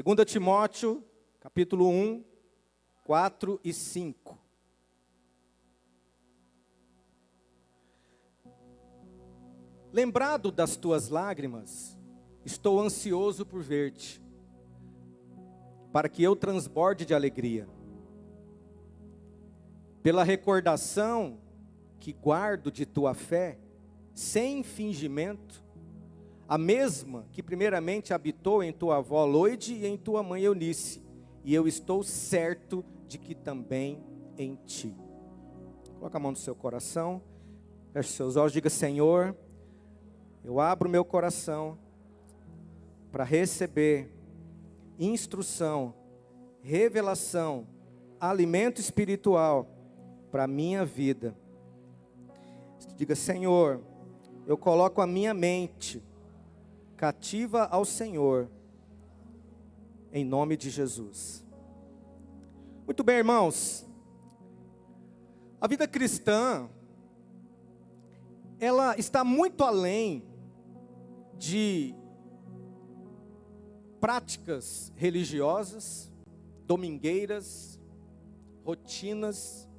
2 Timóteo, capítulo 1, 4 e 5. Lembrado das tuas lágrimas, estou ansioso por ver-te, para que eu transborde de alegria. Pela recordação que guardo de tua fé, sem fingimento, a mesma que primeiramente habitou em tua avó Loide e em tua mãe Eunice, e eu estou certo de que também em ti. Coloca a mão no seu coração, feche seus olhos, diga: Senhor, eu abro meu coração para receber instrução, revelação, alimento espiritual para a minha vida. Diga: Senhor, eu coloco a minha mente cativa ao Senhor, em nome de Jesus. Muito bem, irmãos. A vida cristã, ela está muito além de práticas religiosas, domingueiras, rotinas.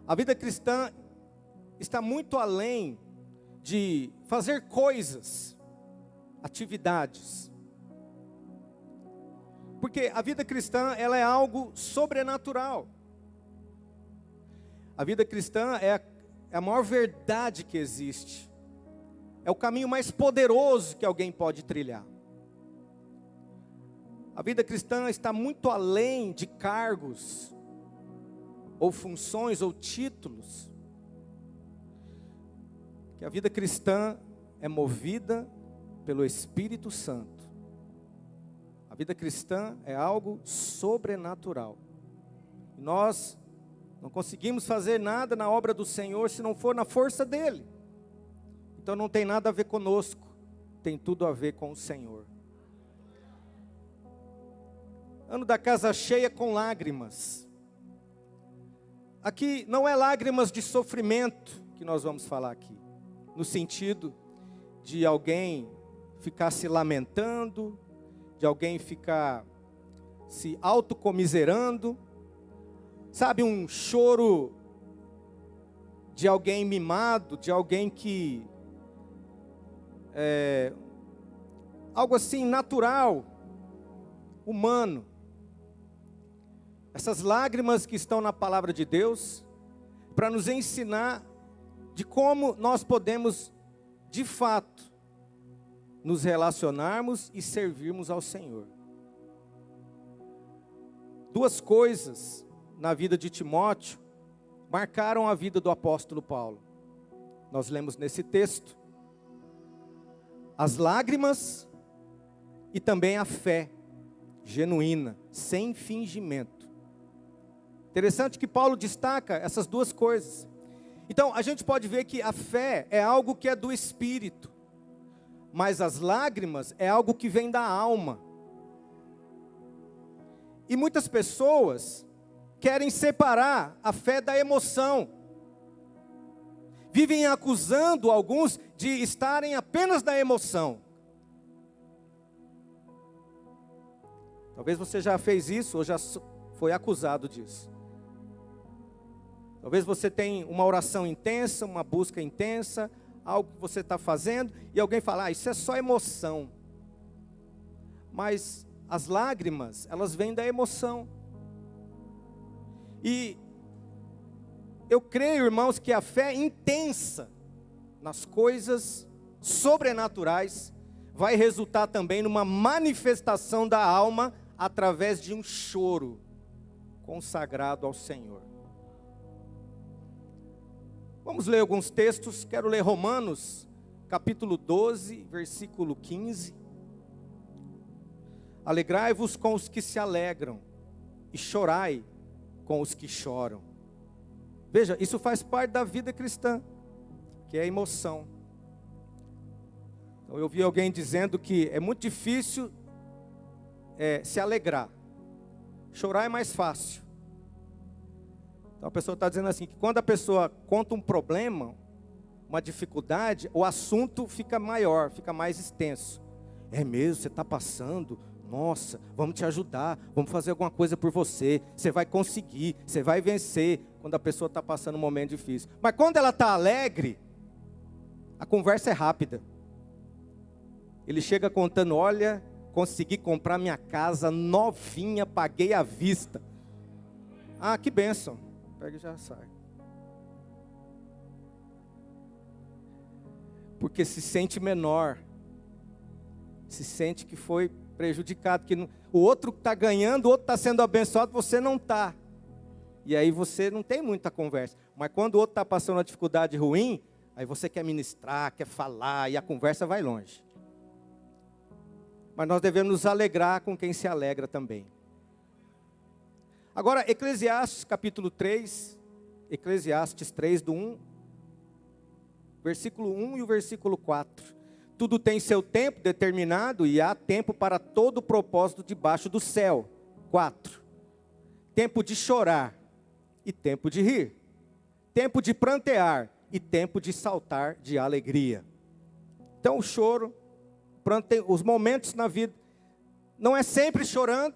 A vida cristã está muito além de fazer coisas, atividades. Porque a vida cristã, ela é algo sobrenatural. A vida cristã é a maior verdade que existe. É o caminho mais poderoso que alguém pode trilhar. A vida cristã está muito além de cargos, ou funções, ou títulos. Que a vida cristã é movida pelo Espírito Santo. A vida cristã é algo sobrenatural. Nós não conseguimos fazer nada na obra do Senhor se não for na força dEle. Então não tem nada a ver conosco, tem tudo a ver com o Senhor. Ano da casa cheia com lágrimas. Aqui não é lágrimas de sofrimento que nós vamos falar aqui, no sentido de alguém ficar se lamentando, de alguém ficar se autocomiserando, sabe, um choro de alguém mimado, de alguém que algo assim natural, humano. Essas lágrimas que estão na palavra de Deus, para nos ensinar de como nós podemos, de fato, nos relacionarmos e servirmos ao Senhor. Duas coisas na vida de Timóteo marcaram a vida do apóstolo Paulo. Nós lemos nesse texto as lágrimas e também a fé genuína, sem fingimento. Interessante que Paulo destaca essas duas coisas. Então, a gente pode ver que a fé é algo que é do espírito, mas as lágrimas é algo que vem da alma. E muitas pessoas querem separar a fé da emoção. Vivem acusando alguns de estarem apenas na emoção. Talvez você já fez isso ou já foi acusado disso. Talvez você tenha uma oração intensa, uma busca intensa, algo que você está fazendo, e alguém fala: isso é só emoção. Mas as lágrimas, elas vêm da emoção. E eu creio, irmãos, que a fé intensa nas coisas sobrenaturais vai resultar também numa manifestação da alma através de um choro consagrado ao Senhor. Vamos ler alguns textos. Quero ler Romanos, capítulo 12, versículo 15. Alegrai-vos com os que se alegram, e chorai com os que choram. Veja, isso faz parte da vida cristã, que é a emoção. Então, eu vi alguém dizendo que é muito difícil se alegrar. Chorar é mais fácil. Então a pessoa está dizendo assim, que quando a pessoa conta um problema, uma dificuldade, o assunto fica maior, fica mais extenso. É mesmo, você está passando? Nossa, vamos te ajudar, vamos fazer alguma coisa por você. Você vai conseguir, você vai vencer. Quando a pessoa está passando um momento difícil. Mas quando ela está alegre, a conversa é rápida. Ele chega contando, olha, consegui comprar minha casa novinha, paguei à vista. Ah, que bênção. Pega e já sai. Porque se sente menor. Se sente que foi prejudicado. Que o outro está ganhando, o outro está sendo abençoado, você não está. E aí você não tem muita conversa. Mas quando o outro está passando uma dificuldade ruim, aí você quer ministrar, quer falar, e a conversa vai longe. Mas nós devemos nos alegrar com quem se alegra também. Agora, Eclesiastes capítulo 3, Eclesiastes 3, do 1, versículo 1 e o versículo 4. Tudo tem seu tempo determinado e há tempo para todo o propósito debaixo do céu. 4. Tempo de chorar e tempo de rir. Tempo de prantear e tempo de saltar de alegria. Então o choro, os momentos na vida, não é sempre chorando,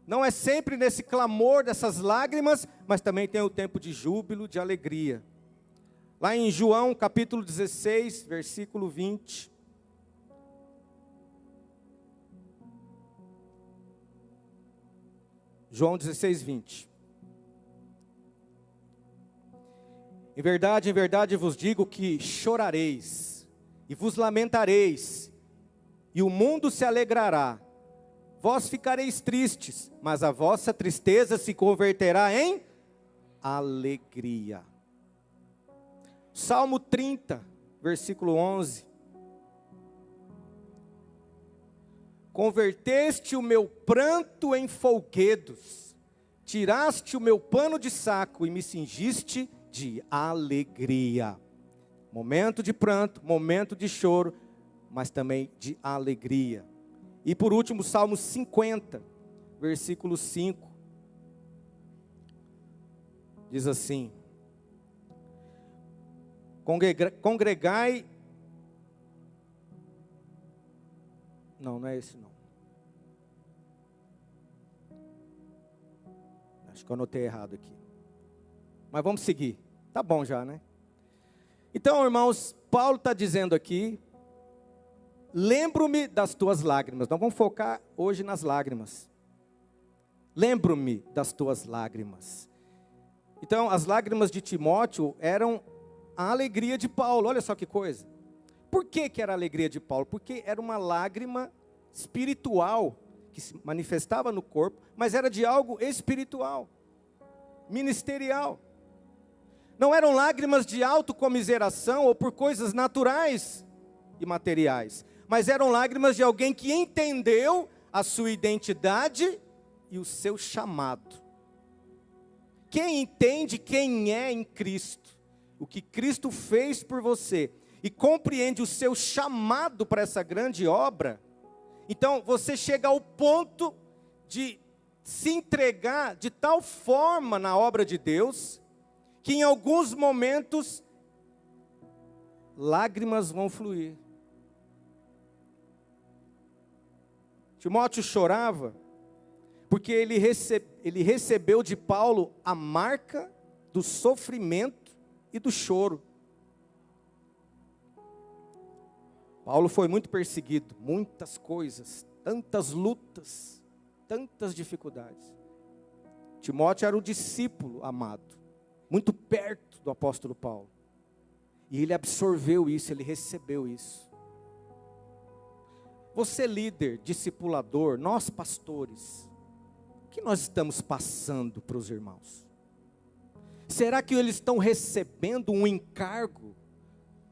não é sempre nesse clamor dessas lágrimas, mas também tem o tempo de júbilo, de alegria. Lá em João capítulo 16, versículo 20. João 16, 20. Em verdade vos digo que chorareis e vos lamentareis, e o mundo se alegrará. Vós ficareis tristes, mas a vossa tristeza se converterá em alegria. Salmo 30, versículo 11. Converteste o meu pranto em folguedos, tiraste o meu pano de saco e me cingiste de alegria. Momento de pranto, momento de choro, mas também de alegria. E por último, Salmo 50, versículo 5. Diz assim: congregai... Não é esse não. Acho que eu anotei errado aqui. Mas vamos seguir. Tá bom já, né? Então, irmãos, Paulo está dizendo aqui: lembro-me das tuas lágrimas. Nós vamos focar hoje nas lágrimas. Lembro-me das tuas lágrimas. Então, as lágrimas de Timóteo eram a alegria de Paulo. Olha só que coisa. Por que era a alegria de Paulo? Porque era uma lágrima espiritual que se manifestava no corpo, mas era de algo espiritual, ministerial. Não eram lágrimas de autocomiseração ou por coisas naturais e materiais, mas eram lágrimas de alguém que entendeu a sua identidade e o seu chamado. Quem entende quem é em Cristo, o que Cristo fez por você, e compreende o seu chamado para essa grande obra, então você chega ao ponto de se entregar de tal forma na obra de Deus, que em alguns momentos, lágrimas vão fluir. Timóteo chorava, porque ele recebeu de Paulo a marca do sofrimento e do choro. Paulo foi muito perseguido, muitas coisas, tantas lutas, tantas dificuldades. Timóteo era o discípulo amado, muito perto do apóstolo Paulo. E ele absorveu isso, ele recebeu isso. Você líder, discipulador, nós pastores, o que nós estamos passando para os irmãos? Será que eles estão recebendo um encargo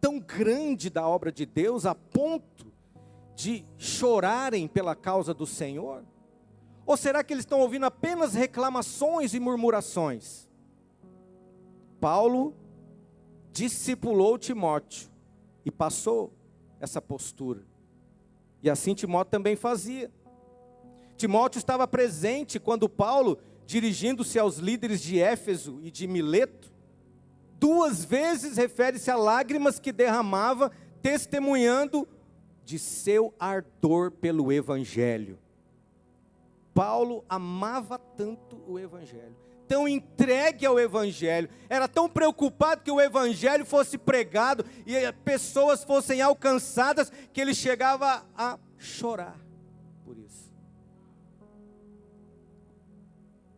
tão grande da obra de Deus, a ponto de chorarem pela causa do Senhor? Ou será que eles estão ouvindo apenas reclamações e murmurações? Paulo discipulou Timóteo e passou essa postura. E assim Timóteo também fazia. Timóteo estava presente quando Paulo, dirigindo-se aos líderes de Éfeso e de Mileto, 2 vezes refere-se a lágrimas que derramava, testemunhando de seu ardor pelo Evangelho. Paulo amava tanto o Evangelho, tão entregue ao Evangelho, era tão preocupado que o Evangelho fosse pregado e pessoas fossem alcançadas, que ele chegava a chorar por isso.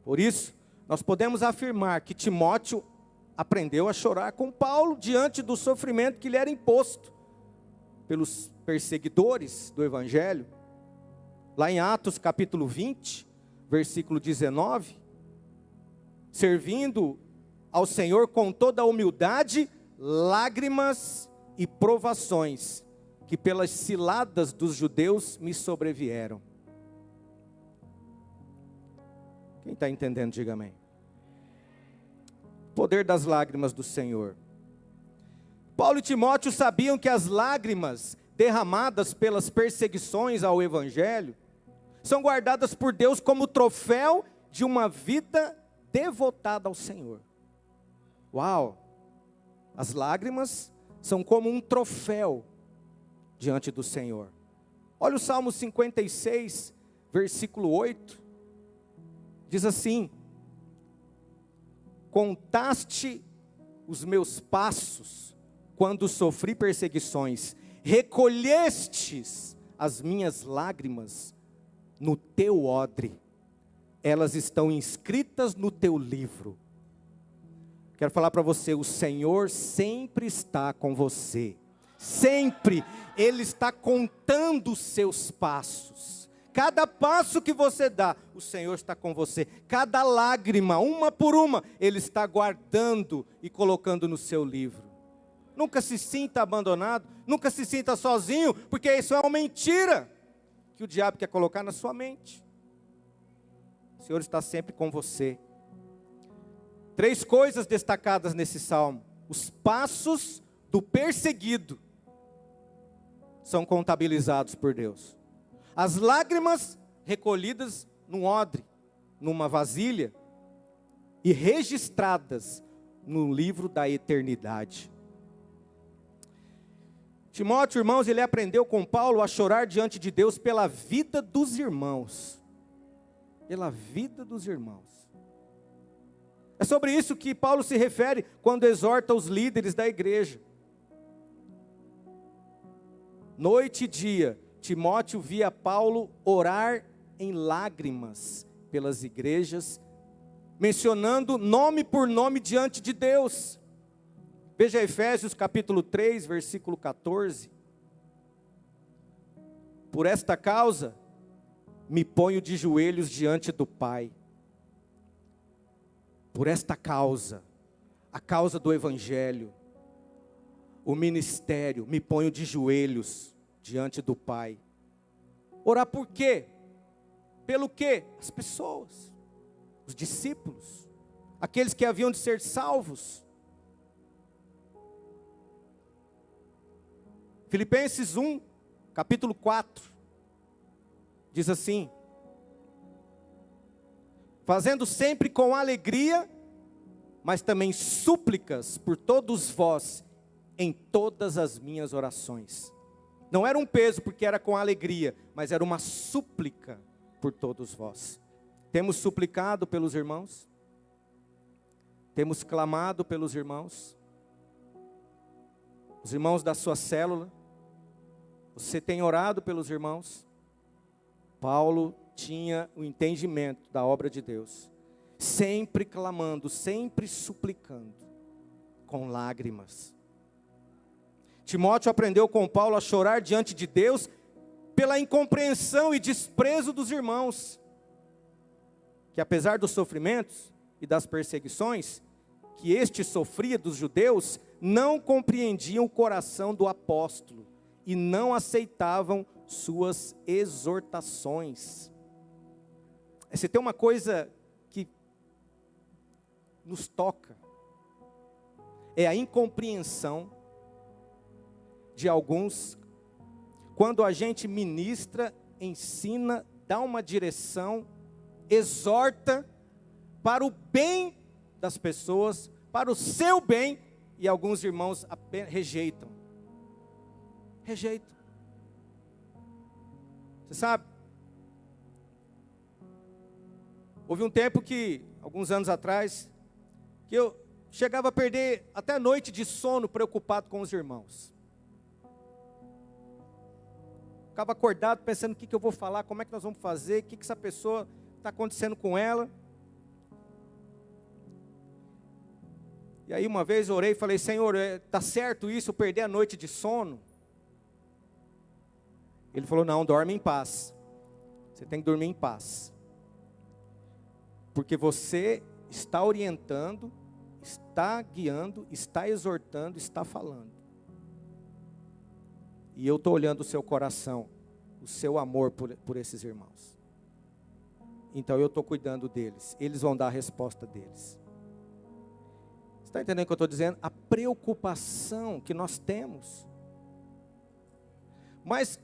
Por isso, nós podemos afirmar que Timóteo aprendeu a chorar com Paulo diante do sofrimento que lhe era imposto pelos perseguidores do Evangelho. Lá em Atos capítulo 20, versículo 19, servindo ao Senhor com toda a humildade, lágrimas e provações, que pelas ciladas dos judeus me sobrevieram. Quem está entendendo, diga amém. Poder das lágrimas do Senhor. Paulo e Timóteo sabiam que as lágrimas derramadas pelas perseguições ao Evangelho são guardadas por Deus como troféu de uma vida devotada ao Senhor. Uau! As lágrimas são como um troféu diante do Senhor. Olha o Salmo 56, versículo 8. Diz assim: contaste os meus passos quando sofri perseguições, recolhestes as minhas lágrimas no teu odre, elas estão inscritas no teu livro. Quero falar para você, o Senhor sempre está com você, sempre, Ele está contando os seus passos. Cada passo que você dá, o Senhor está com você. Cada lágrima, uma por uma, Ele está guardando e colocando no seu livro. Nunca se sinta abandonado, nunca se sinta sozinho, porque isso é uma mentira que o diabo quer colocar na sua mente. O Senhor está sempre com você. 3 coisas destacadas nesse salmo: os passos do perseguido são contabilizados por Deus. As lágrimas recolhidas num odre, numa vasilha, e registradas no livro da eternidade. Timóteo, irmãos, ele aprendeu com Paulo a chorar diante de Deus pela vida dos irmãos. Pela vida dos irmãos. É sobre isso que Paulo se refere quando exorta os líderes da igreja. Noite e dia, Timóteo via Paulo orar em lágrimas pelas igrejas, mencionando nome por nome diante de Deus. Veja Efésios capítulo 3, versículo 14. Por esta causa, me ponho de joelhos diante do Pai. Por esta causa, a causa do Evangelho, o ministério, me ponho de joelhos diante do Pai. Orar por quê? Pelo quê? As pessoas, os discípulos, aqueles que haviam de ser salvos. Filipenses 1, capítulo 4, diz assim: fazendo sempre com alegria, mas também súplicas por todos vós, em todas as minhas orações. Não era um peso porque era com alegria, mas era uma súplica por todos vós. Temos suplicado pelos irmãos? Temos clamado pelos irmãos? Os irmãos da sua célula? Você tem orado pelos irmãos? Paulo tinha o entendimento da obra de Deus, sempre clamando, sempre suplicando, com lágrimas. Timóteo aprendeu com Paulo a chorar diante de Deus pela incompreensão e desprezo dos irmãos, que apesar dos sofrimentos e das perseguições que este sofria dos judeus, não compreendiam o coração do apóstolo e não aceitavam suas exortações. Se tem uma coisa que nos toca, é a incompreensão de alguns, quando a gente ministra, ensina, dá uma direção, exorta para o bem das pessoas, para o seu bem, e alguns irmãos rejeitam. Rejeitam. Você sabe? Houve um tempo que, alguns anos atrás, que eu chegava a perder até a noite de sono preocupado com os irmãos. Ficava acordado pensando o que eu vou falar, como é que nós vamos fazer, o que essa pessoa está acontecendo com ela. E aí uma vez eu orei e falei, Senhor, está certo isso, eu perder a noite de sono? Ele falou, não, dorme em paz. Você tem que dormir em paz. Porque você está orientando, está guiando, está exortando, está falando. E eu estou olhando o seu coração, o seu amor por esses irmãos. Então eu estou cuidando deles, eles vão dar a resposta deles. Você está entendendo o que eu estou dizendo? A preocupação que nós temos. Mas,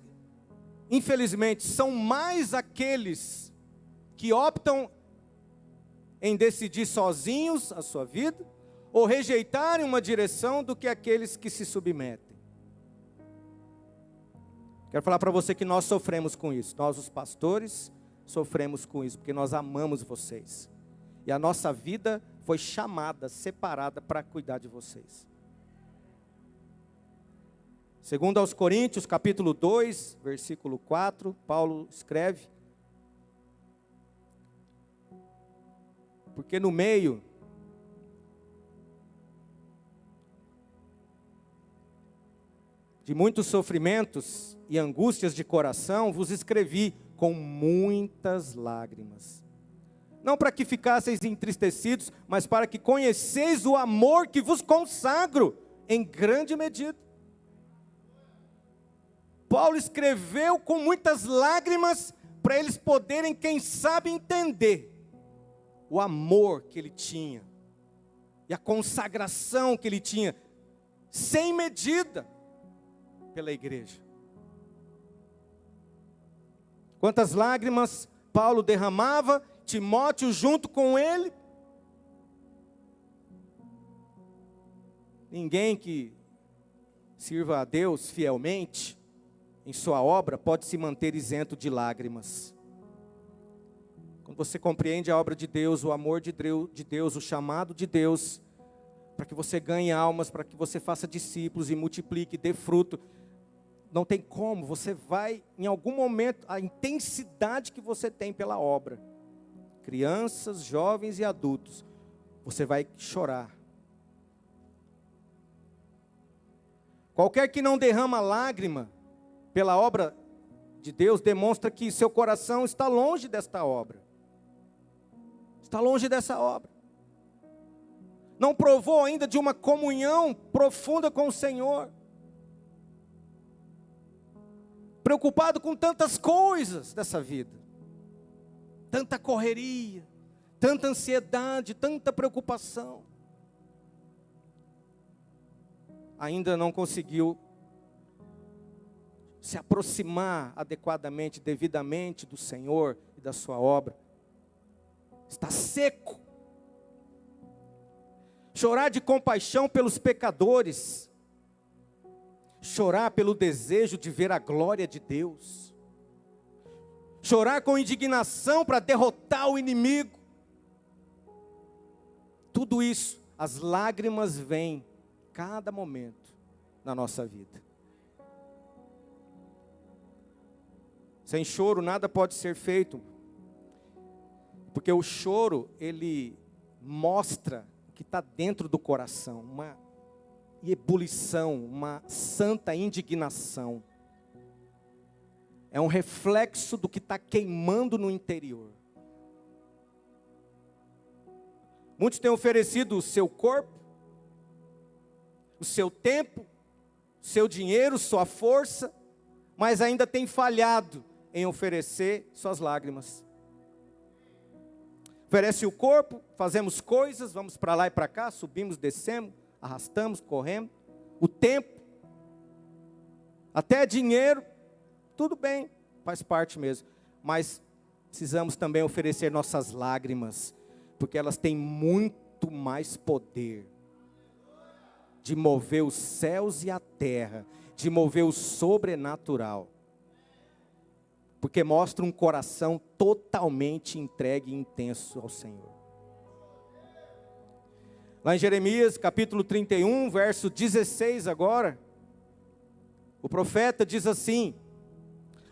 infelizmente, são mais aqueles que optam em decidir sozinhos a sua vida, ou rejeitarem uma direção, do que aqueles que se submetem. Quero falar para você que nós sofremos com isso. Nós, os pastores, sofremos com isso, porque nós amamos vocês. E a nossa vida foi chamada, separada para cuidar de vocês. Segundo aos Coríntios, capítulo 2, versículo 4, Paulo escreve: porque no meio de muitos sofrimentos e angústias de coração, vos escrevi com muitas lágrimas. Não para que ficasseis entristecidos, mas para que conheceis o amor que vos consagro em grande medida. Paulo escreveu com muitas lágrimas para eles poderem, quem sabe, entender o amor que ele tinha e a consagração que ele tinha, sem medida, pela igreja. Quantas lágrimas Paulo derramava, Timóteo junto com ele. Ninguém que sirva a Deus fielmente em sua obra pode se manter isento de lágrimas. Quando você compreende a obra de Deus, o amor de Deus, o chamado de Deus, para que você ganhe almas, para que você faça discípulos e multiplique, dê fruto, não tem como, você vai, em algum momento, a intensidade que você tem pela obra, crianças, jovens e adultos, você vai chorar. Qualquer que não derrama lágrima pela obra de Deus, demonstra que seu coração está longe desta obra. Está longe dessa obra. Não provou ainda de uma comunhão profunda com o Senhor. Preocupado com tantas coisas dessa vida. Tanta correria, tanta ansiedade, tanta preocupação. Ainda não conseguiu se aproximar adequadamente, devidamente do Senhor e da sua obra. Está seco. Chorar de compaixão pelos pecadores. Chorar pelo desejo de ver a glória de Deus. Chorar com indignação para derrotar o inimigo. Tudo isso, as lágrimas vêm cada momento na nossa vida. Sem choro nada pode ser feito. Porque o choro, ele mostra o que está dentro do coração. Uma ebulição, uma santa indignação. É um reflexo do que está queimando no interior. Muitos têm oferecido o seu corpo, o seu tempo, o seu dinheiro, sua força, mas ainda têm falhado em oferecer suas lágrimas. Oferece o corpo, fazemos coisas, vamos para lá e para cá, subimos, descemos, arrastamos, corremos. O tempo, até dinheiro, tudo bem, faz parte mesmo. Mas precisamos também oferecer nossas lágrimas, porque elas têm muito mais poder de mover os céus e a terra, de mover o sobrenatural. porque mostra um coração totalmente entregue e intenso ao Senhor. Lá em Jeremias, capítulo 31, verso 16 agora, o profeta diz assim: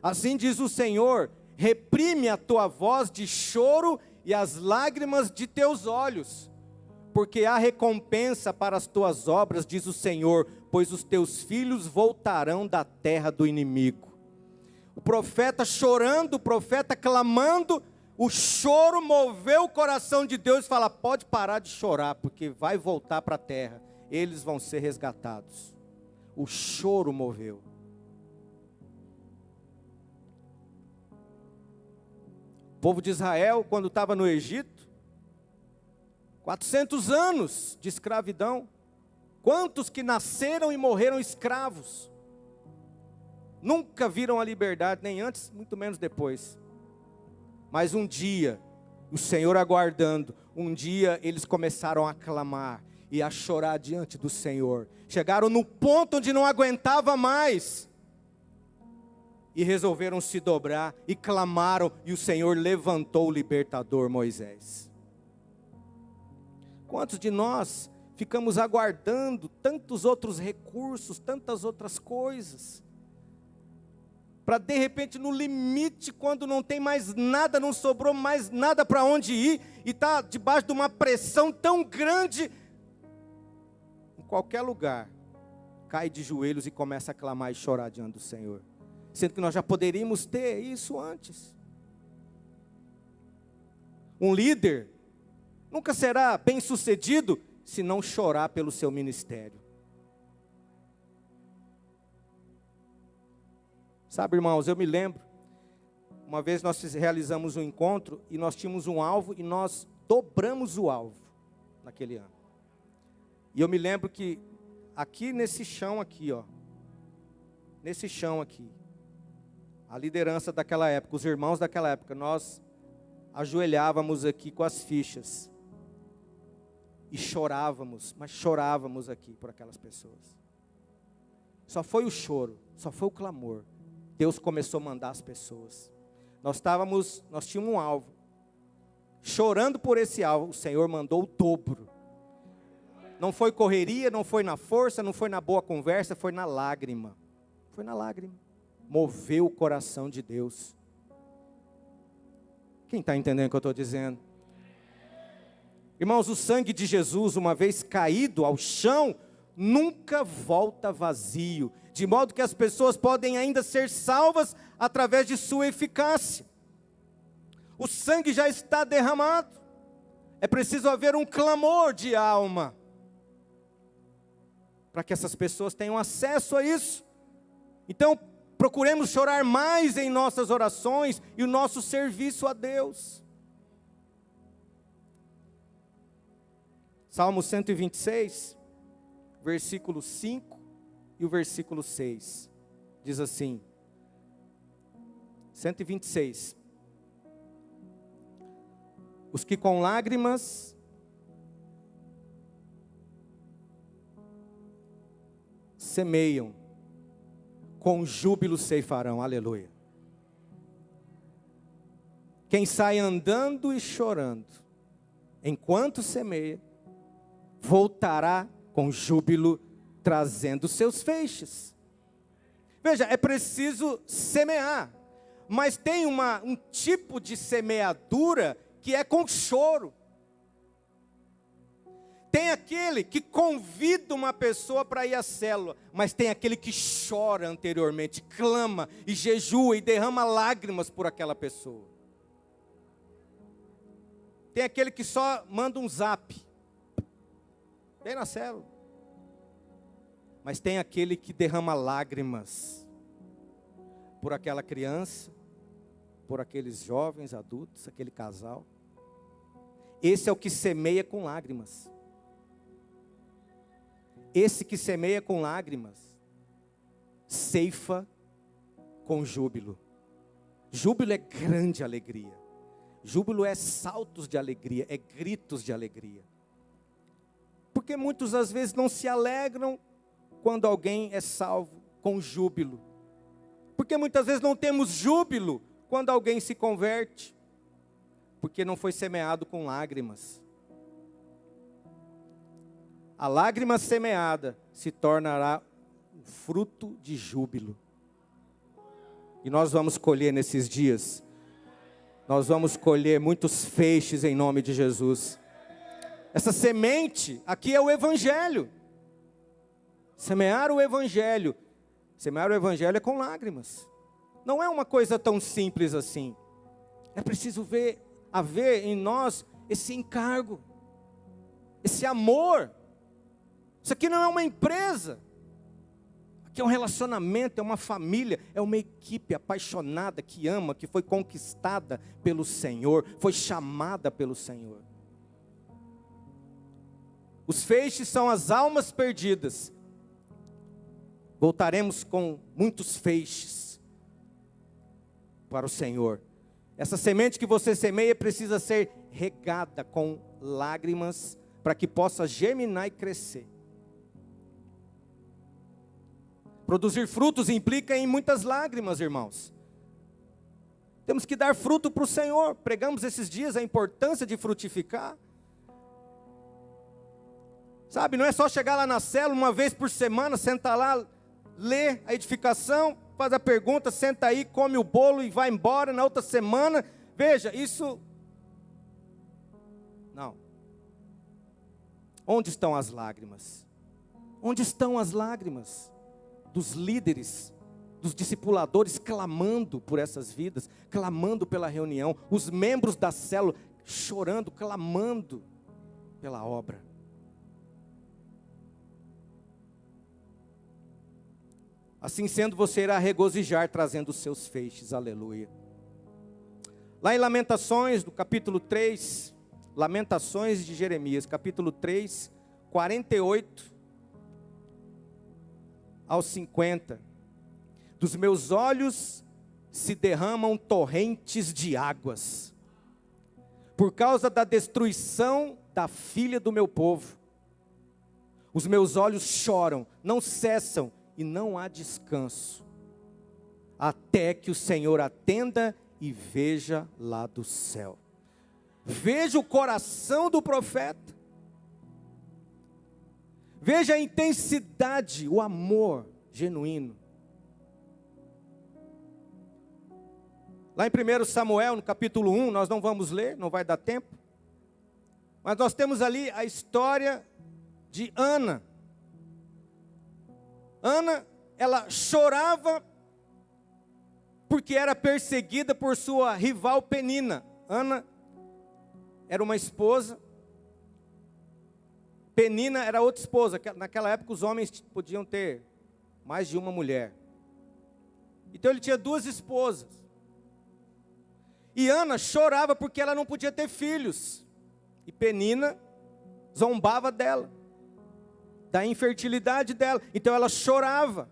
assim diz o Senhor, reprime a tua voz de choro e as lágrimas de teus olhos, porque há recompensa para as tuas obras, diz o Senhor, pois os teus filhos voltarão da terra do inimigo. O profeta chorando, o profeta clamando, o choro moveu o coração de Deus e fala: pode parar de chorar, porque vai voltar para a terra, eles vão ser resgatados. O choro moveu. O povo de Israel, quando estava no Egito, 400 anos de escravidão, quantos que nasceram e morreram escravos, nunca viram a liberdade, nem antes, muito menos depois. Mas um dia, o Senhor aguardando, um dia eles começaram a clamar e a chorar diante do Senhor. Chegaram no ponto onde não aguentava mais. E resolveram se dobrar e clamaram, e o Senhor levantou o libertador Moisés. Quantos de nós ficamos aguardando tantos outros recursos, tantas outras coisas, para de repente no limite, quando não tem mais nada, não sobrou mais nada para onde ir, e está debaixo de uma pressão tão grande, em qualquer lugar, cai de joelhos e começa a clamar e chorar diante do Senhor, sendo que nós já poderíamos ter isso antes. Um líder nunca será bem sucedido se não chorar pelo seu ministério. Sabe, irmãos, eu me lembro, uma vez nós realizamos um encontro e nós tínhamos um alvo e nós dobramos o alvo naquele ano. E eu me lembro que aqui nesse chão aqui, ó, nesse chão aqui, a liderança daquela época, os irmãos daquela época, nós ajoelhávamos aqui com as fichas e chorávamos, mas chorávamos aqui por aquelas pessoas. Só foi o choro, só foi o clamor. Deus começou a mandar as pessoas. Nós tínhamos um alvo. Chorando por esse alvo, o Senhor mandou o dobro. Não foi correria, não foi na força, não foi na boa conversa, foi na lágrima. Foi na lágrima. Moveu o coração de Deus. Quem está entendendo o que eu estou dizendo? Irmãos, o sangue de Jesus, uma vez caído ao chão, nunca volta vazio, de modo que as pessoas podem ainda ser salvas através de sua eficácia. O sangue já está derramado, é preciso haver um clamor de alma, para que essas pessoas tenham acesso a isso. Então, procuremos chorar mais em nossas orações e o nosso serviço a Deus. Salmo 126, versículo 5 e o versículo 6, diz assim, 126, os que com lágrimas semeiam, com júbilo ceifarão, aleluia. Quem sai andando e chorando, enquanto semeia, voltará com júbilo, trazendo seus feixes. Veja, é preciso semear, mas tem um tipo de semeadura que é com choro. Tem aquele que convida uma pessoa para ir à célula, mas tem aquele que chora anteriormente, clama e jejua e derrama lágrimas por aquela pessoa. Tem aquele que só manda um zap, vem na célula. Mas tem aquele que derrama lágrimas por aquela criança, por aqueles jovens, adultos, aquele casal. Esse é o que semeia com lágrimas. Esse que semeia com lágrimas, ceifa com júbilo. Júbilo é grande alegria. Júbilo é saltos de alegria, é gritos de alegria. Porque muitos às vezes não se alegram quando alguém é salvo com júbilo. Porque muitas vezes não temos júbilo quando alguém se converte, porque não foi semeado com lágrimas. A lágrima semeada se tornará um fruto de júbilo. E nós vamos colher nesses dias. Nós vamos colher muitos feixes em nome de Jesus. Essa semente aqui é o Evangelho. Semear o Evangelho. Semear o Evangelho é com lágrimas. Não é uma coisa tão simples assim. É preciso haver em nós esse encargo, esse amor. Isso aqui não é uma empresa. Aqui é um relacionamento, é uma família, é uma equipe apaixonada que ama, que foi conquistada pelo Senhor, foi chamada pelo Senhor. Os feixes são as almas perdidas. Voltaremos com muitos feixes para o Senhor. Essa semente que você semeia precisa ser regada com lágrimas para que possa germinar e crescer. Produzir frutos implica em muitas lágrimas, irmãos. Temos que dar fruto para o Senhor. Pregamos esses dias a importância de frutificar. Sabe, não é só chegar lá na célula uma vez por semana, sentar lá, ler a edificação, faz a pergunta, senta aí, come o bolo e vai embora na outra semana. Veja, isso... Não. Onde estão as lágrimas? Onde estão as lágrimas dos líderes, dos discipuladores, clamando por essas vidas, clamando pela reunião, os membros da célula chorando, clamando pela obra? Assim sendo, você irá regozijar trazendo os seus feixes, aleluia. Lá em Lamentações, do capítulo 3, Lamentações de Jeremias, capítulo 3, 48 aos 50. Dos meus olhos se derramam torrentes de águas, por causa da destruição da filha do meu povo. Os meus olhos choram, não cessam, e não há descanso, até que o Senhor atenda e veja lá do céu. Veja o coração do profeta. Veja a intensidade, o amor genuíno. Lá em 1 Samuel, no capítulo 1, nós não vamos ler, não vai dar tempo. Mas nós temos ali a história de Ana. Ana, ela chorava porque era perseguida por sua rival Penina. Ana era uma esposa, Penina era outra esposa. Naquela época os homens podiam ter mais de uma mulher. Então ele tinha duas esposas. E Ana chorava porque ela não podia ter filhos. E Penina zombava dela, da infertilidade dela. Então ela chorava.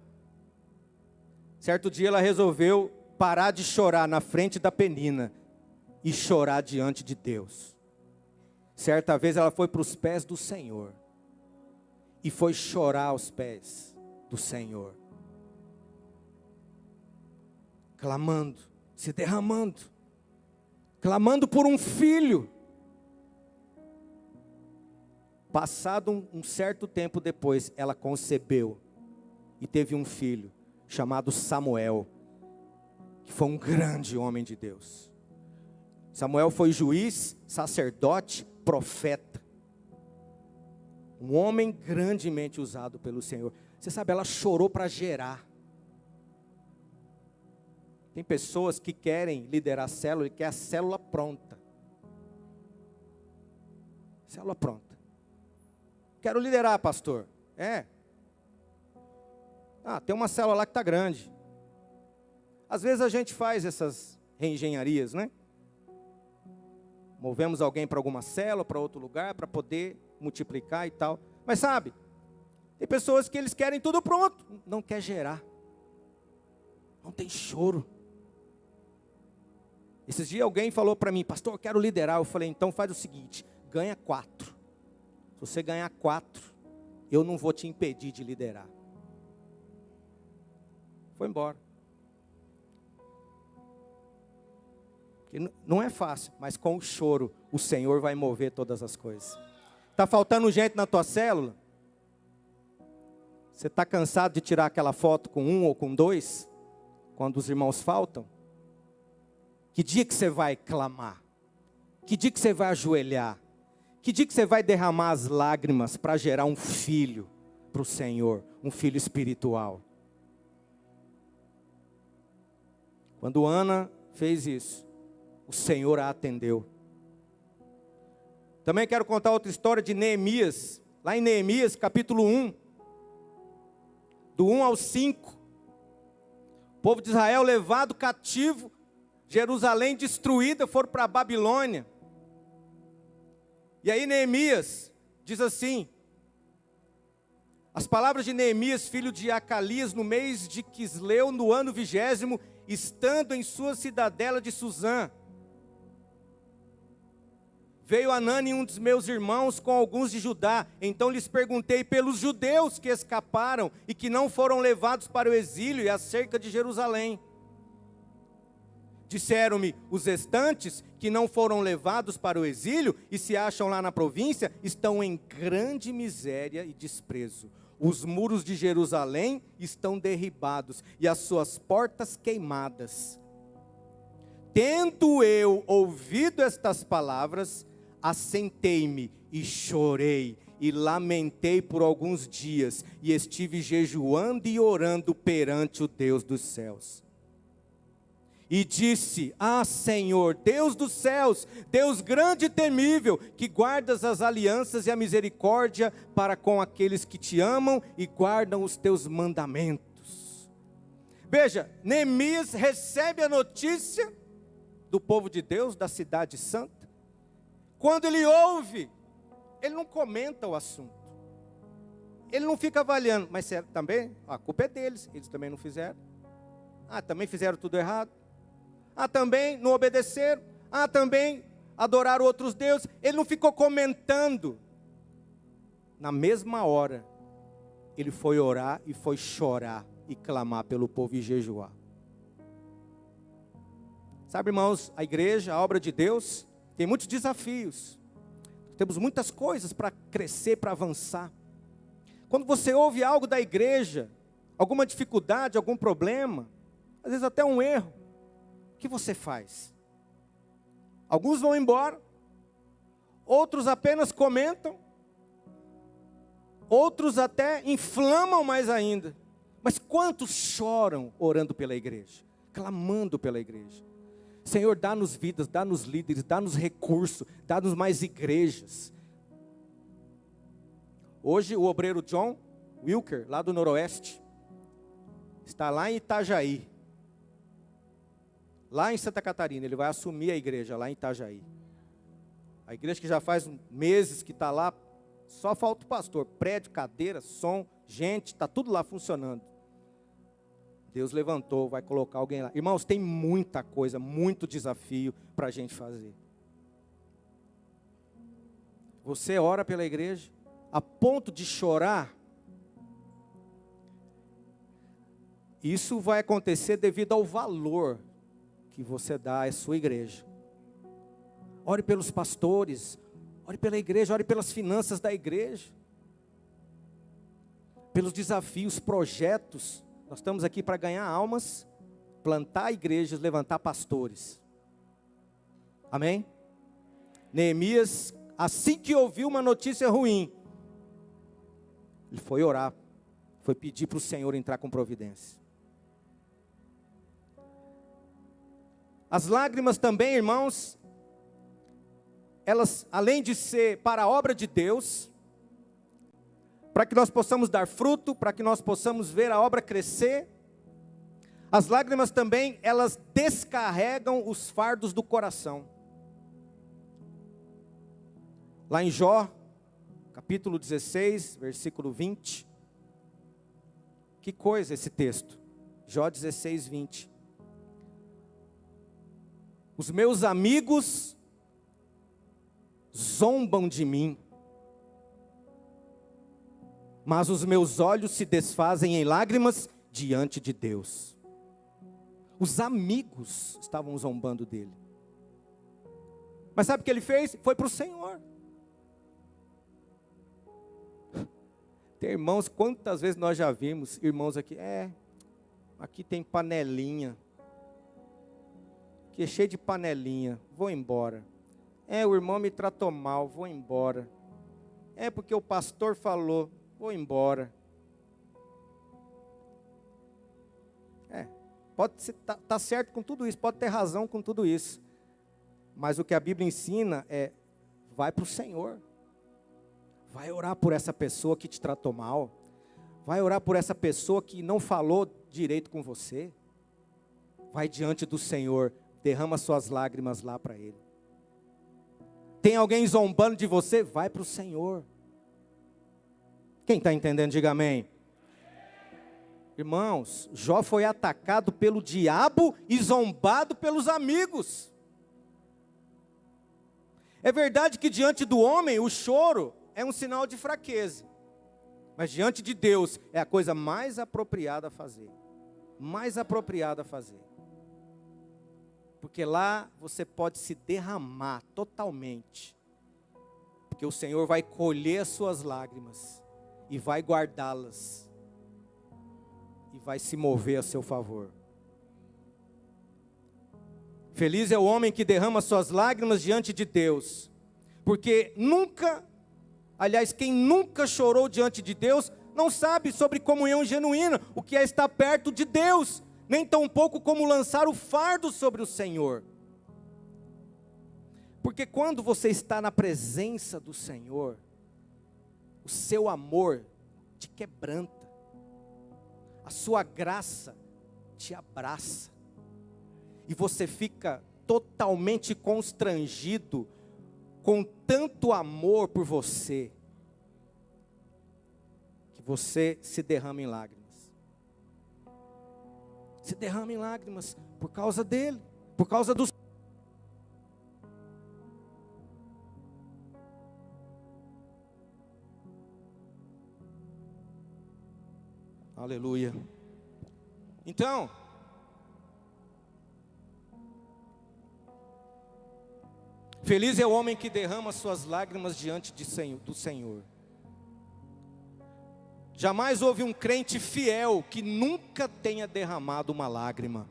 Certo dia ela resolveu parar de chorar na frente da Penina e chorar diante de Deus. Certa vez ela foi para os pés do Senhor e foi chorar aos pés do Senhor, clamando, se derramando, clamando por um filho. Passado um certo tempo depois, ela concebeu e teve um filho chamado Samuel, que foi um grande homem de Deus. Samuel foi juiz, sacerdote, profeta, um homem grandemente usado pelo Senhor. Você sabe, ela chorou para gerar. Tem pessoas que querem liderar a célula e querem a célula pronta. Célula pronta. Quero liderar, pastor. Tem uma célula lá que está grande. Às vezes a gente faz essas reengenharias, né? Movemos alguém para alguma célula, para outro lugar, para poder multiplicar e tal. Mas sabe, tem pessoas que eles querem tudo pronto, não quer gerar. Não tem choro. Esses dias alguém falou para mim, pastor, eu quero liderar. Eu falei, então faz o seguinte, ganha 4. Se você ganhar 4, eu não vou te impedir de liderar. Foi embora. Não é fácil, mas com o choro o Senhor vai mover todas as coisas. Está faltando gente na tua célula? Você está cansado de tirar aquela foto com um ou com dois? Quando os irmãos faltam? Que dia que você vai clamar? Que dia que você vai ajoelhar? Que dia que você vai derramar as lágrimas para gerar um filho para o Senhor? Um filho espiritual. Quando Ana fez isso, o Senhor a atendeu. Também quero contar outra história de Neemias. Lá em Neemias, capítulo 1. Do 1 ao 5. O povo de Israel levado cativo. Jerusalém destruída, foram para a Babilônia. E aí Neemias diz assim. As palavras de Neemias, filho de Acalias, no mês de Quisleu, no ano 20º, estando em sua cidadela de Suzã. Veio Anani, um dos meus irmãos, com alguns de Judá. Então lhes perguntei pelos judeus que escaparam e que não foram levados para o exílio e acerca de Jerusalém. Disseram-me, os restantes que não foram levados para o exílio e se acham lá na província, estão em grande miséria e desprezo. Os muros de Jerusalém estão derribados e as suas portas queimadas. Tendo eu ouvido estas palavras, assentei-me e chorei e lamentei por alguns dias e estive jejuando e orando perante o Deus dos céus. E disse, Senhor, Deus dos céus, Deus grande e temível, que guardas as alianças e a misericórdia para com aqueles que te amam e guardam os teus mandamentos. Veja, Neemias recebe a notícia do povo de Deus, da cidade santa. Quando ele ouve, ele não comenta o assunto. Ele não fica avaliando, mas também, a culpa é deles, eles também não fizeram. Também fizeram tudo errado. Também não obedeceram. Também adoraram outros deuses. Ele não ficou comentando. Na mesma hora, ele foi orar e foi chorar e clamar pelo povo e jejuar. Sabe, irmãos, a igreja, a obra de Deus, tem muitos desafios. Temos muitas coisas para crescer, para avançar. Quando você ouve algo da igreja, alguma dificuldade, algum problema, às vezes até um erro, o que você faz? Alguns vão embora, outros apenas comentam, outros até inflamam mais ainda. Mas quantos choram orando pela igreja, clamando pela igreja? Senhor, dá-nos vidas, dá-nos líderes, dá-nos recursos, dá-nos mais igrejas. Hoje o obreiro John Wilker, lá do Noroeste, está lá em Itajaí. Lá em Santa Catarina, ele vai assumir a igreja lá em Itajaí. A igreja que já faz meses que está lá, só falta o pastor. Prédio, cadeira, som, gente, está tudo lá funcionando. Deus levantou, vai colocar alguém lá. Irmãos, tem muita coisa, muito desafio para a gente fazer. Você ora pela igreja, a ponto de chorar. Isso vai acontecer devido ao valor que você dá à sua igreja. Ore pelos pastores, ore pela igreja, ore pelas finanças da igreja, pelos desafios, projetos. Nós estamos aqui para ganhar almas, plantar igrejas, levantar pastores. Amém? Neemias, assim que ouviu uma notícia ruim, ele foi orar, foi pedir para o Senhor entrar com providência. As lágrimas também, irmãos, elas, além de ser para a obra de Deus, para que nós possamos dar fruto, para que nós possamos ver a obra crescer, as lágrimas também, elas descarregam os fardos do coração. Lá em Jó, capítulo 16, versículo 20. Que coisa esse texto. Jó 16, 20. Os meus amigos zombam de mim, mas os meus olhos se desfazem em lágrimas diante de Deus. Os amigos estavam zombando dele. Mas sabe o que ele fez? Foi para o Senhor. Tem irmãos, quantas vezes nós já vimos irmãos aqui, aqui tem panelinha, aqui é cheio de panelinha, vou embora. O irmão me tratou mal, vou embora. Porque o pastor falou, vou embora. Pode ser, tá certo com tudo isso, pode ter razão com tudo isso. Mas o que a Bíblia ensina vai para o Senhor. Vai orar por essa pessoa que te tratou mal. Vai orar por essa pessoa que não falou direito com você. Vai diante do Senhor, derrama suas lágrimas lá para Ele. Tem alguém zombando de você? Vai para o Senhor. Quem está entendendo, diga amém. Irmãos, Jó foi atacado pelo diabo e zombado pelos amigos. É verdade que diante do homem o choro é um sinal de fraqueza. Mas diante de Deus é a coisa mais apropriada a fazer. Mais apropriada a fazer. Porque lá você pode se derramar totalmente. Porque o Senhor vai colher as suas lágrimas e vai guardá-las. E vai se mover a seu favor. Feliz é o homem que derrama suas lágrimas diante de Deus. Porque quem nunca chorou diante de Deus, não sabe sobre comunhão genuína, o que é estar perto de Deus, nem tampouco como lançar o fardo sobre o Senhor. Porque quando você está na presença do Senhor, o seu amor te quebranta. A sua graça te abraça. E você fica totalmente constrangido com tanto amor por você, que você se derrama em lágrimas. Se derrama em lágrimas por causa dele, por causa do... Aleluia. Então, feliz é o homem que derrama suas lágrimas diante do Senhor. Jamais houve um crente fiel que nunca tenha derramado uma lágrima.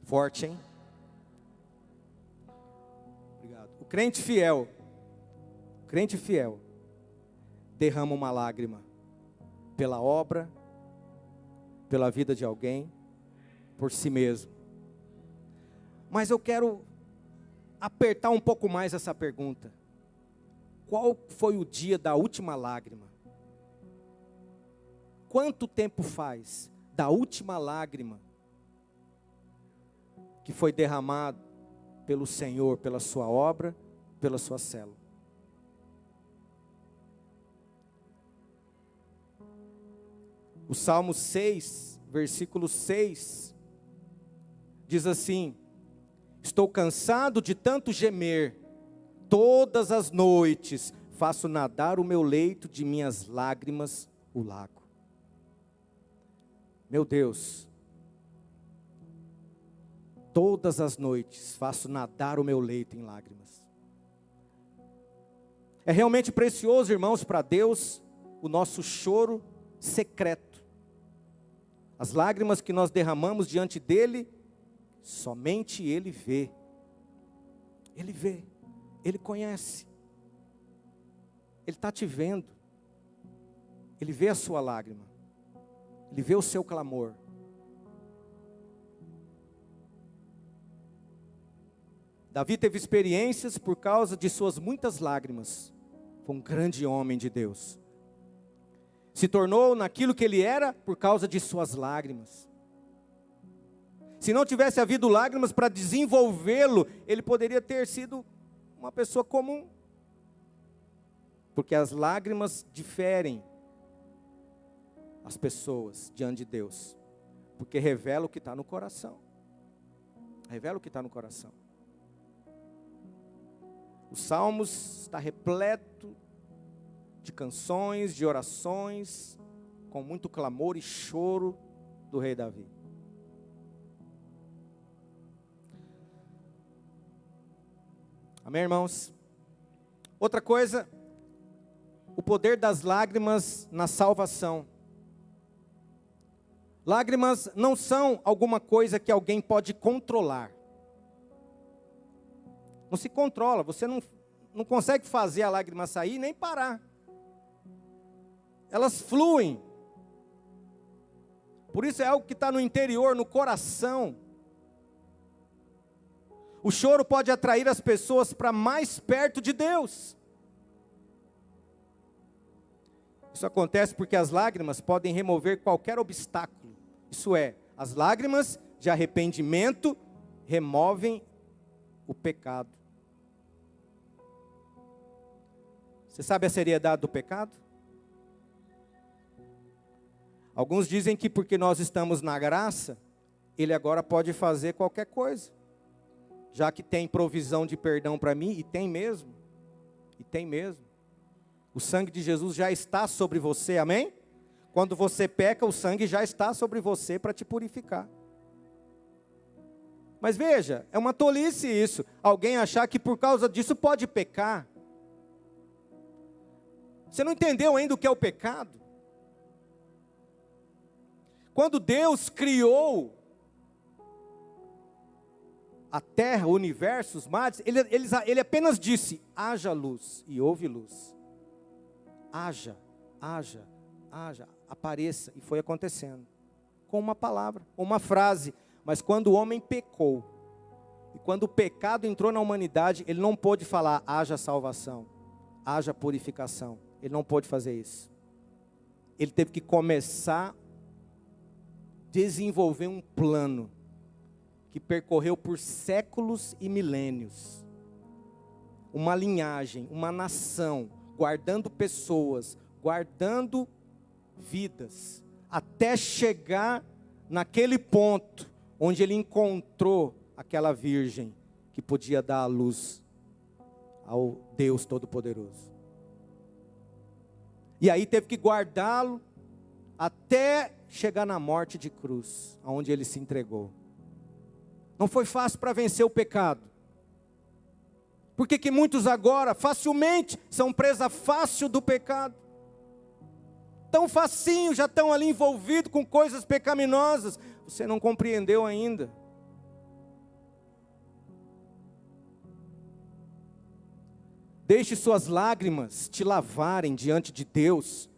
Forte, hein? Obrigado. O crente fiel derrama uma lágrima pela obra, pela vida de alguém, por si mesmo. Mas eu quero apertar um pouco mais essa pergunta. Qual foi o dia da última lágrima? Quanto tempo faz da última lágrima que foi derramado pelo Senhor, pela sua obra, pela sua célula? O Salmo 6, versículo 6, diz assim: estou cansado de tanto gemer, todas as noites faço nadar o meu leito de minhas lágrimas, o lago. Meu Deus, todas as noites faço nadar o meu leito em lágrimas. É realmente precioso, irmãos, para Deus, o nosso choro secreto. As lágrimas que nós derramamos diante dEle, somente Ele vê. Ele vê, Ele conhece. Ele está te vendo. Ele vê a sua lágrima. Ele vê o seu clamor. Davi teve experiências por causa de suas muitas lágrimas. Foi um grande homem de Deus. Se tornou naquilo que ele era por causa de suas lágrimas. Se não tivesse havido lágrimas para desenvolvê-lo, ele poderia ter sido uma pessoa comum. Porque as lágrimas diferem as pessoas diante de Deus. Porque revela o que está no coração. Revela o que está no coração. Os Salmos está repleto de canções, de orações, com muito clamor e choro do rei Davi. Amém, irmãos? Outra coisa, o poder das lágrimas na salvação. Lágrimas não são alguma coisa que alguém pode controlar. Não se controla, você não consegue fazer a lágrima sair nem parar. Elas fluem. Por isso é algo que está no interior, no coração. O choro pode atrair as pessoas para mais perto de Deus. Isso acontece porque as lágrimas podem remover qualquer obstáculo. Isso é, as lágrimas de arrependimento removem o pecado. Você sabe a seriedade do pecado? Alguns dizem que porque nós estamos na graça, Ele agora pode fazer qualquer coisa. Já que tem provisão de perdão para mim, e tem mesmo. O sangue de Jesus já está sobre você, amém? Quando você peca, o sangue já está sobre você para te purificar. Mas veja, é uma tolice isso, alguém achar que por causa disso pode pecar. Você não entendeu ainda o que é o pecado? Quando Deus criou a terra, o universo, os mares, ele apenas disse, haja luz, e houve luz. Haja, apareça, e foi acontecendo. Com uma palavra, uma frase. Mas quando o homem pecou, e quando o pecado entrou na humanidade, ele não pôde falar, haja salvação, haja purificação. Ele não pôde fazer isso. Ele teve que começar a desenvolver um plano que percorreu por séculos e milênios. Uma linhagem, uma nação, guardando pessoas, guardando vidas, até chegar naquele ponto onde ele encontrou aquela virgem que podia dar a luz ao Deus Todo-Poderoso. E aí teve que guardá-lo até chegar na morte de cruz, onde ele se entregou. Não foi fácil para vencer o pecado. Por que muitos agora, facilmente, são presa fácil do pecado? Tão facinho, já estão ali envolvidos com coisas pecaminosas. Você não compreendeu ainda. Deixe suas lágrimas te lavarem diante de Deus.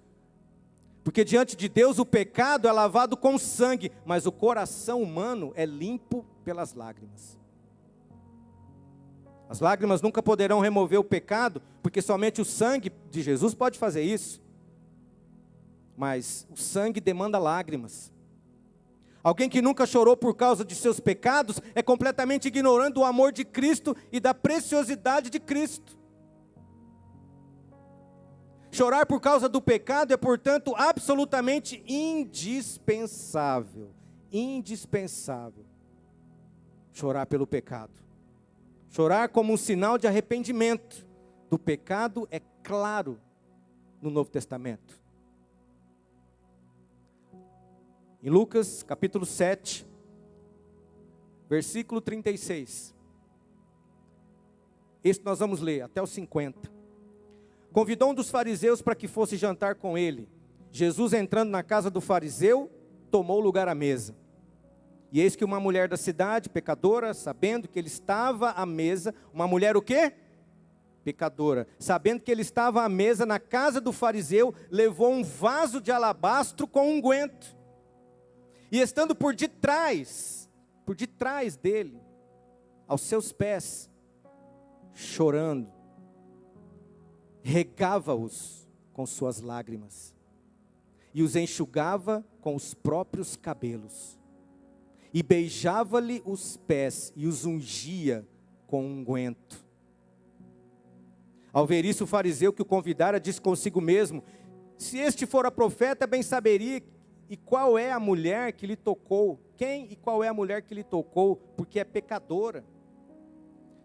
Porque diante de Deus o pecado é lavado com sangue, mas o coração humano é limpo pelas lágrimas. As lágrimas nunca poderão remover o pecado, porque somente o sangue de Jesus pode fazer isso. Mas o sangue demanda lágrimas. Alguém que nunca chorou por causa de seus pecados é completamente ignorando o amor de Cristo e da preciosidade de Cristo. Chorar por causa do pecado é, portanto, absolutamente indispensável. Indispensável. Chorar pelo pecado. Chorar como um sinal de arrependimento do pecado é claro no Novo Testamento. Em Lucas, capítulo 7, versículo 36. Esse nós vamos ler até o 50. Convidou um dos fariseus para que fosse jantar com ele. Jesus, entrando na casa do fariseu, tomou lugar à mesa. E eis que uma mulher da cidade, pecadora, sabendo que ele estava à mesa, uma mulher o quê? Pecadora. Sabendo que ele estava à mesa na casa do fariseu, levou um vaso de alabastro com unguento. E estando por detrás dele, aos seus pés, chorando, regava-os com suas lágrimas, e os enxugava com os próprios cabelos, e beijava-lhe os pés, e os ungia com unguento. Ao ver isso, o fariseu que o convidara disse consigo mesmo, se este fora profeta, bem saberia, e qual é a mulher que lhe tocou, quem e qual é a mulher que lhe tocou, porque é pecadora.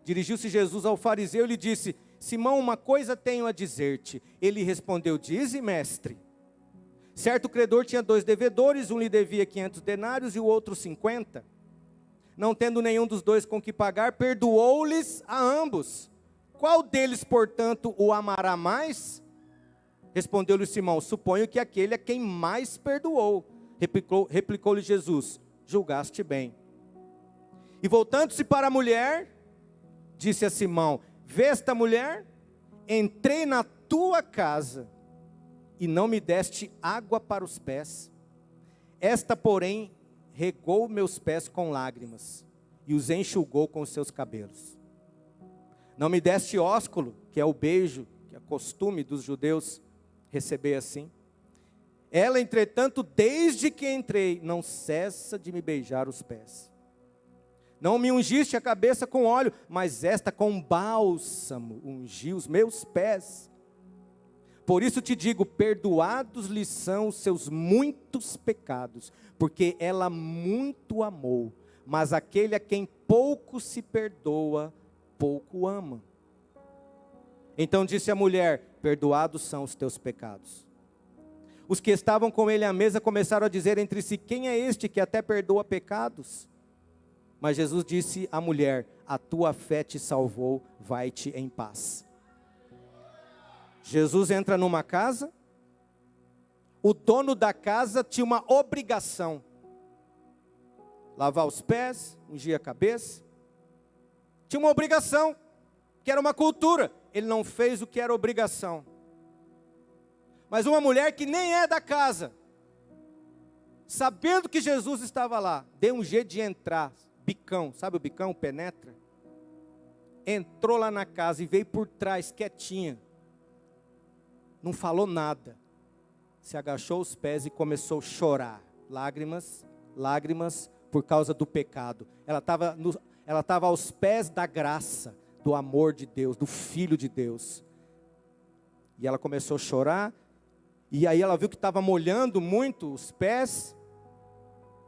Dirigiu-se Jesus ao fariseu e lhe disse, Simão, uma coisa tenho a dizer-te. Ele respondeu, dize, mestre. Certo credor tinha 2 devedores, um lhe devia 500 denários e o outro 50. Não tendo nenhum dos dois com que pagar, perdoou-lhes a ambos. Qual deles, portanto, o amará mais? Respondeu-lhe Simão: suponho que aquele a quem mais perdoou. Replicou-lhe Jesus: julgaste bem. E voltando-se para a mulher, disse a Simão: vê esta mulher? Entrei na tua casa e não me deste água para os pés. Esta, porém, regou meus pés com lágrimas e os enxugou com os seus cabelos. Não me deste ósculo, que é o beijo, que é costume dos judeus receber assim. Ela, entretanto, desde que entrei, não cessa de me beijar os pés. Não me ungiste a cabeça com óleo, mas esta com bálsamo ungiu os meus pés. Por isso te digo, perdoados lhe são os seus muitos pecados, porque ela muito amou, mas aquele a quem pouco se perdoa, pouco ama. Então disse a mulher: perdoados são os teus pecados. Os que estavam com ele à mesa começaram a dizer entre si: quem é este que até perdoa pecados? Mas Jesus disse à mulher: a tua fé te salvou, vai-te em paz. Jesus entra numa casa, o dono da casa tinha uma obrigação: lavar os pés, ungir a cabeça. Tinha uma obrigação, que era uma cultura. Ele não fez o que era obrigação. Mas uma mulher que nem é da casa, sabendo que Jesus estava lá, deu um jeito de entrar, bicão, sabe o bicão, penetra? Entrou lá na casa e veio por trás, quietinha. Não falou nada. Se agachou os pés e começou a chorar. Lágrimas, lágrimas por causa do pecado. Ela estava aos pés da graça, do amor de Deus, do Filho de Deus. E ela começou a chorar. E aí ela viu que estava molhando muito os pés.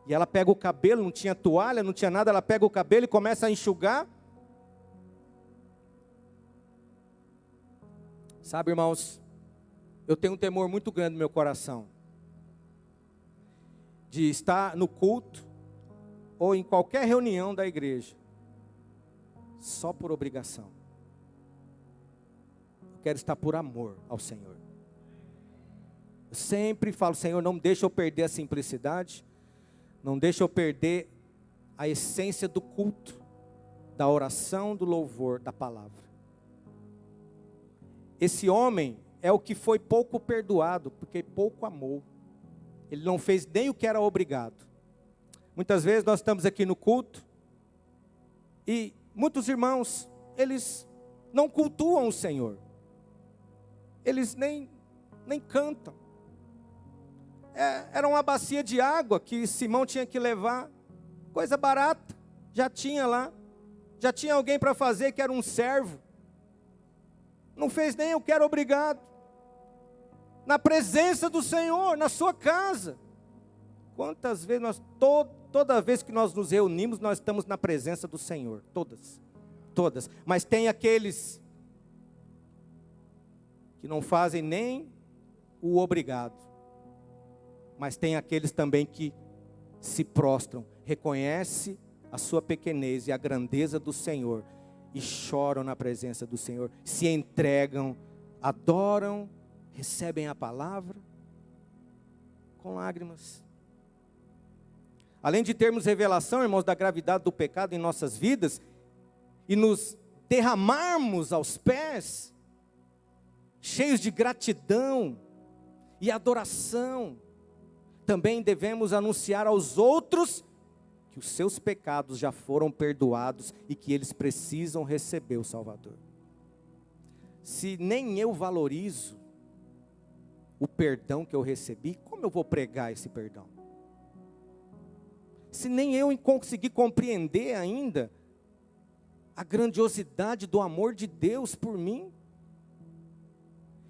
E ela pega o cabelo, não tinha toalha, não tinha nada. Ela pega o cabelo e começa a enxugar. Sabe, irmãos, eu tenho um temor muito grande no meu coração de estar no culto ou em qualquer reunião da igreja só por obrigação. Eu quero estar por amor ao Senhor. Eu sempre falo: Senhor, não deixa eu perder a simplicidade, não deixa eu perder a essência do culto, da oração, do louvor, da palavra. Esse homem é o que foi pouco perdoado, porque pouco amou. Ele não fez nem o que era obrigado. Muitas vezes nós estamos aqui no culto, e muitos irmãos, eles não cultuam o Senhor. Eles nem cantam. Era uma bacia de água que Simão tinha que levar, coisa barata, já tinha lá. Já tinha alguém para fazer, que era um servo. Não fez nem o que era obrigado. Na presença do Senhor, na sua casa. Quantas vezes toda vez que nós nos reunimos, nós estamos na presença do Senhor. Todas. Mas tem aqueles que não fazem nem o obrigado. Mas tem aqueles também que se prostram, reconhecem a sua pequenez e a grandeza do Senhor, e choram na presença do Senhor, se entregam, adoram, recebem a palavra com lágrimas. Além de termos revelação, irmãos, da gravidade do pecado em nossas vidas, e nos derramarmos aos pés, cheios de gratidão e adoração, também devemos anunciar aos outros que os seus pecados já foram perdoados e que eles precisam receber o Salvador. Se nem eu valorizo o perdão que eu recebi, como eu vou pregar esse perdão? Se nem eu conseguir compreender ainda a grandiosidade do amor de Deus por mim,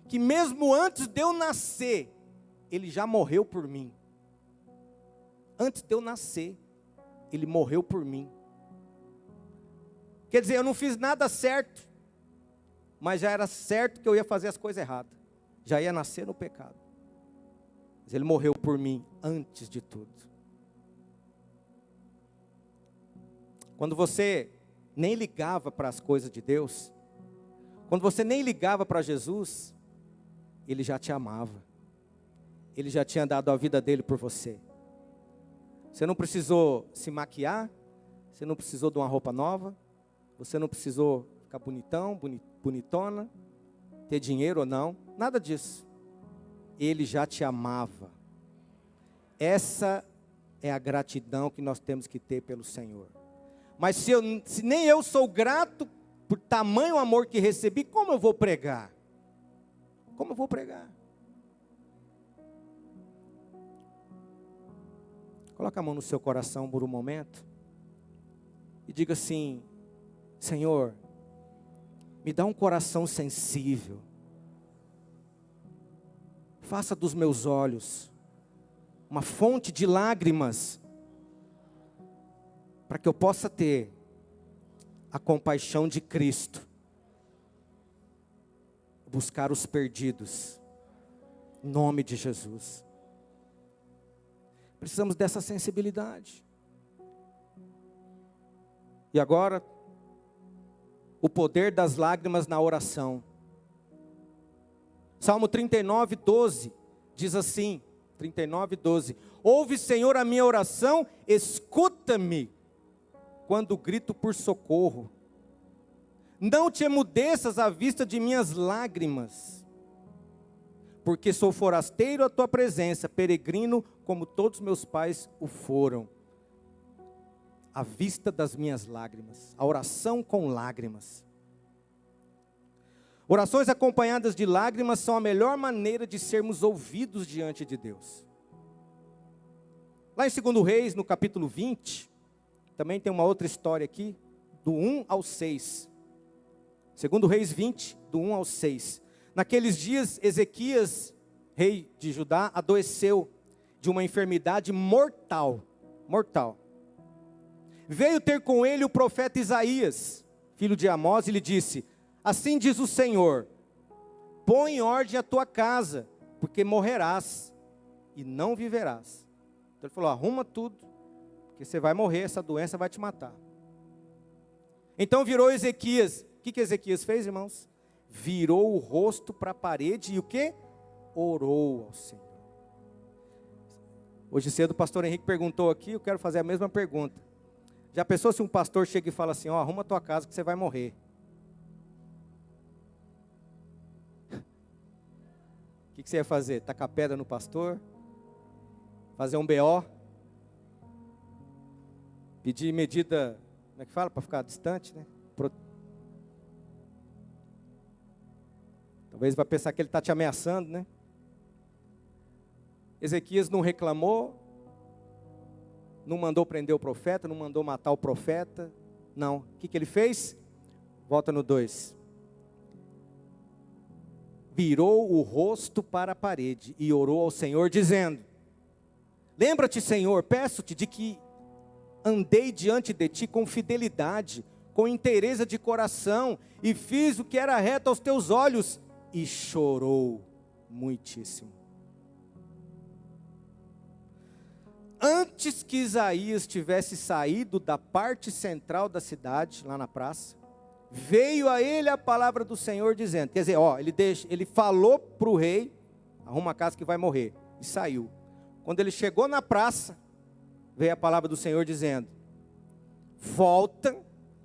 que mesmo antes de eu nascer, Ele já morreu por mim. Antes de eu nascer, Ele morreu por mim. Quer dizer, eu não fiz nada certo, mas já era certo que eu ia fazer as coisas erradas. Já ia nascer no pecado. Mas Ele morreu por mim antes de tudo. Quando você nem ligava para as coisas de Deus, Quando você nem ligava para Jesus, Ele já te amava. Ele já tinha dado a vida dele por você. Você não precisou se maquiar, você não precisou de uma roupa nova, você não precisou ficar bonitão, bonitona, ter dinheiro ou não, nada disso. Ele já te amava. Essa é a gratidão que nós temos que ter pelo Senhor. Mas se nem eu sou grato por tamanho amor que recebi, como eu vou pregar? Como eu vou pregar? Coloca a mão no seu coração por um momento e diga assim: Senhor, me dá um coração sensível. Faça dos meus olhos uma fonte de lágrimas, para que eu possa ter a compaixão de Cristo, buscar os perdidos, em nome de Jesus. Precisamos dessa sensibilidade. E agora, o poder das lágrimas na oração. Salmo 39, 12, diz assim, 39, 12. Ouve, Senhor, a minha oração, escuta-me, quando grito por socorro. Não te emudeças à vista de minhas lágrimas, porque sou forasteiro à tua presença, peregrino como todos meus pais o foram. À vista das minhas lágrimas, a oração com lágrimas. Orações acompanhadas de lágrimas são a melhor maneira de sermos ouvidos diante de Deus. Lá em 2 Reis, no capítulo 20, também tem uma outra história aqui, do 1 ao 6. 2 Reis 20, do 1 ao 6. Naqueles dias, Ezequias, rei de Judá, adoeceu de uma enfermidade mortal. Veio ter com ele o profeta Isaías, filho de Amós, e lhe disse: assim diz o Senhor, põe em ordem a tua casa, porque morrerás e não viverás. Então ele falou: arruma tudo, porque você vai morrer, essa doença vai te matar. Então virou Ezequias. O que Ezequias fez, irmãos? Virou o rosto para a parede e o que? Orou ao Senhor. Hoje cedo o pastor Henrique perguntou aqui, eu quero fazer a mesma pergunta. Já pensou se um pastor chega e fala assim: ó, arruma a tua casa que você vai morrer? O que você ia fazer? Tacar pedra no pastor? Fazer um BO? Pedir medida, como é que fala? Para ficar distante, né? Talvez vai pensar que ele está te ameaçando, né? Ezequias não reclamou, não mandou prender o profeta, não mandou matar o profeta. Não. O que ele fez? Volta no 2. Virou o rosto para a parede e orou ao Senhor, dizendo: lembra-te, Senhor, peço-te de que andei diante de ti com fidelidade, com inteireza de coração, e fiz o que era reto aos teus olhos. E chorou muitíssimo. Antes que Isaías tivesse saído da parte central da cidade, lá na praça, veio a ele a palavra do Senhor dizendo, quer dizer, ele falou para o rei: arruma a casa que vai morrer, e saiu. Quando ele chegou na praça, veio a palavra do Senhor dizendo: volta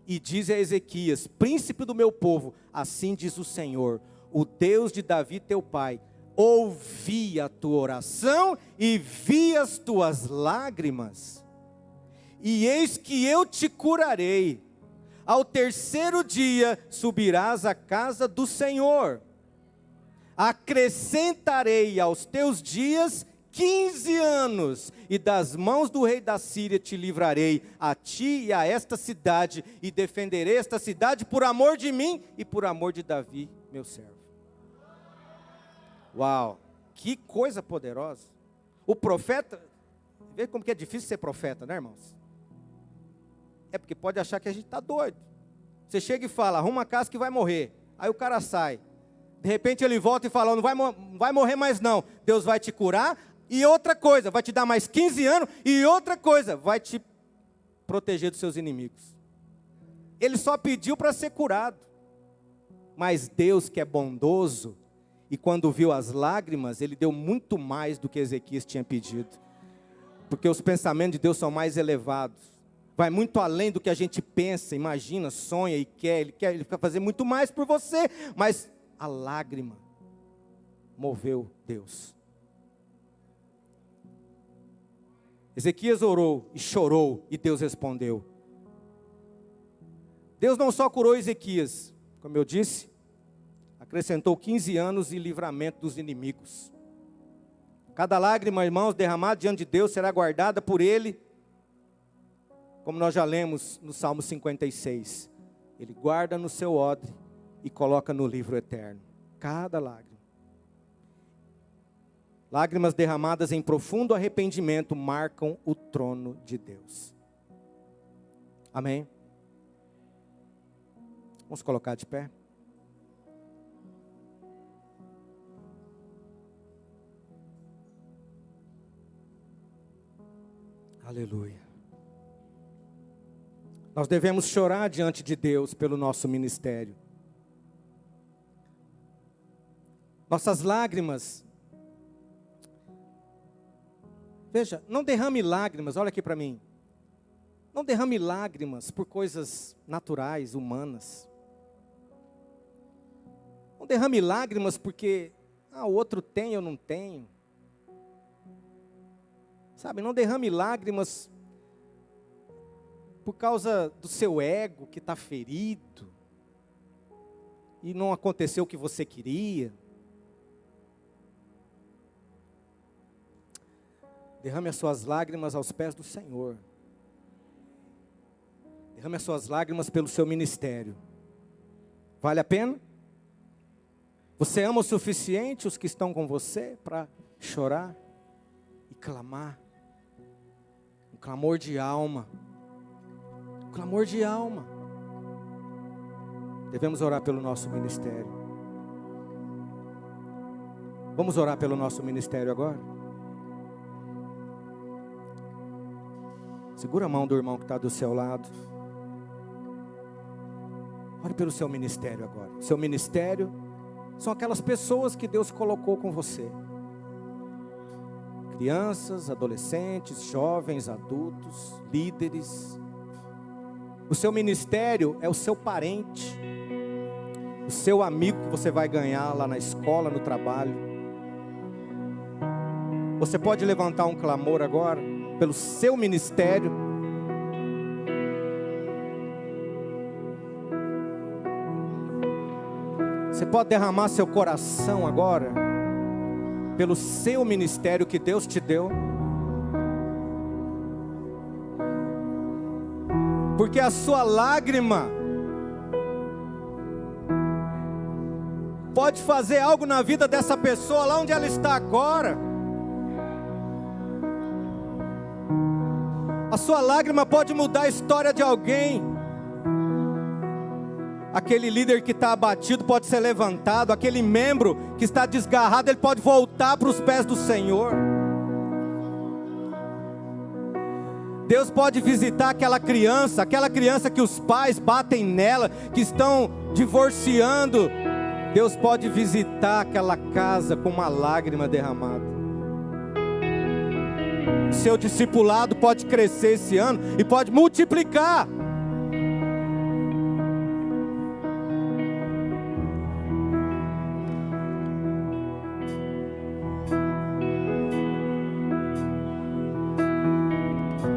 e diz a Ezequias, príncipe do meu povo, assim diz o Senhor, o Deus de Davi teu pai, ouvi a tua oração e vi as tuas lágrimas, e eis que eu te curarei. Ao terceiro dia subirás à casa do Senhor, acrescentarei aos teus dias 15 anos, e das mãos do rei da Síria te livrarei, a ti e a esta cidade, e defenderei esta cidade por amor de mim e por amor de Davi, meu servo. Uau, que coisa poderosa. O profeta, vê como que é difícil ser profeta, né, irmãos? É porque pode achar que a gente está doido. Você chega e fala: arruma a casa que vai morrer. Aí o cara sai. De repente ele volta e fala: não vai morrer mais não. Deus vai te curar. E outra coisa, vai te dar mais 15 anos. E outra coisa, vai te proteger dos seus inimigos. Ele só pediu para ser curado. Mas Deus, que é bondoso, e quando viu as lágrimas, Ele deu muito mais do que Ezequias tinha pedido. Porque os pensamentos de Deus são mais elevados. Vai muito além do que a gente pensa, imagina, sonha e quer. Ele quer fazer muito mais por você. Mas a lágrima moveu Deus. Ezequias orou e chorou e Deus respondeu. Deus não só curou Ezequias, como eu disse, acrescentou 15 anos e livramento dos inimigos. Cada lágrima, irmãos, derramada diante de Deus será guardada por Ele, como nós já lemos no Salmo 56. Ele guarda no seu odre e coloca no livro eterno. Cada lágrima. Lágrimas derramadas em profundo arrependimento marcam o trono de Deus. Amém? Vamos colocar de pé. Aleluia. Nós devemos chorar diante de Deus pelo nosso ministério. Nossas lágrimas. Veja, não derrame lágrimas, olha aqui para mim. Não derrame lágrimas por coisas naturais, humanas. Não derrame lágrimas porque, o outro tem, eu não tenho. Sabe, não derrame lágrimas por causa do seu ego que está ferido. E não aconteceu o que você queria. Derrame as suas lágrimas aos pés do Senhor. Derrame as suas lágrimas pelo seu ministério. Vale a pena? Você ama o suficiente os que estão com você para chorar e clamar? Um clamor de alma. Um clamor de alma. Devemos orar pelo nosso ministério. Vamos orar pelo nosso ministério agora? Segura a mão do irmão que está do seu lado. Ore pelo seu ministério agora. O seu ministério são aquelas pessoas que Deus colocou com você. Crianças, adolescentes, jovens, adultos, líderes. O seu ministério é o seu parente, o seu amigo que você vai ganhar lá na escola, no trabalho. Você pode levantar um clamor agora pelo seu ministério. Você pode derramar seu coração agora pelo seu ministério que Deus te deu. Porque a sua lágrima pode fazer algo na vida dessa pessoa lá onde ela está agora. A sua lágrima pode mudar a história de alguém. Aquele líder que está abatido pode ser levantado. Aquele membro que está desgarrado, ele pode voltar para os pés do Senhor. Deus pode visitar aquela criança que os pais batem nela, que estão divorciando. Deus pode visitar aquela casa com uma lágrima derramada. Seu discipulado pode crescer esse ano e pode multiplicar.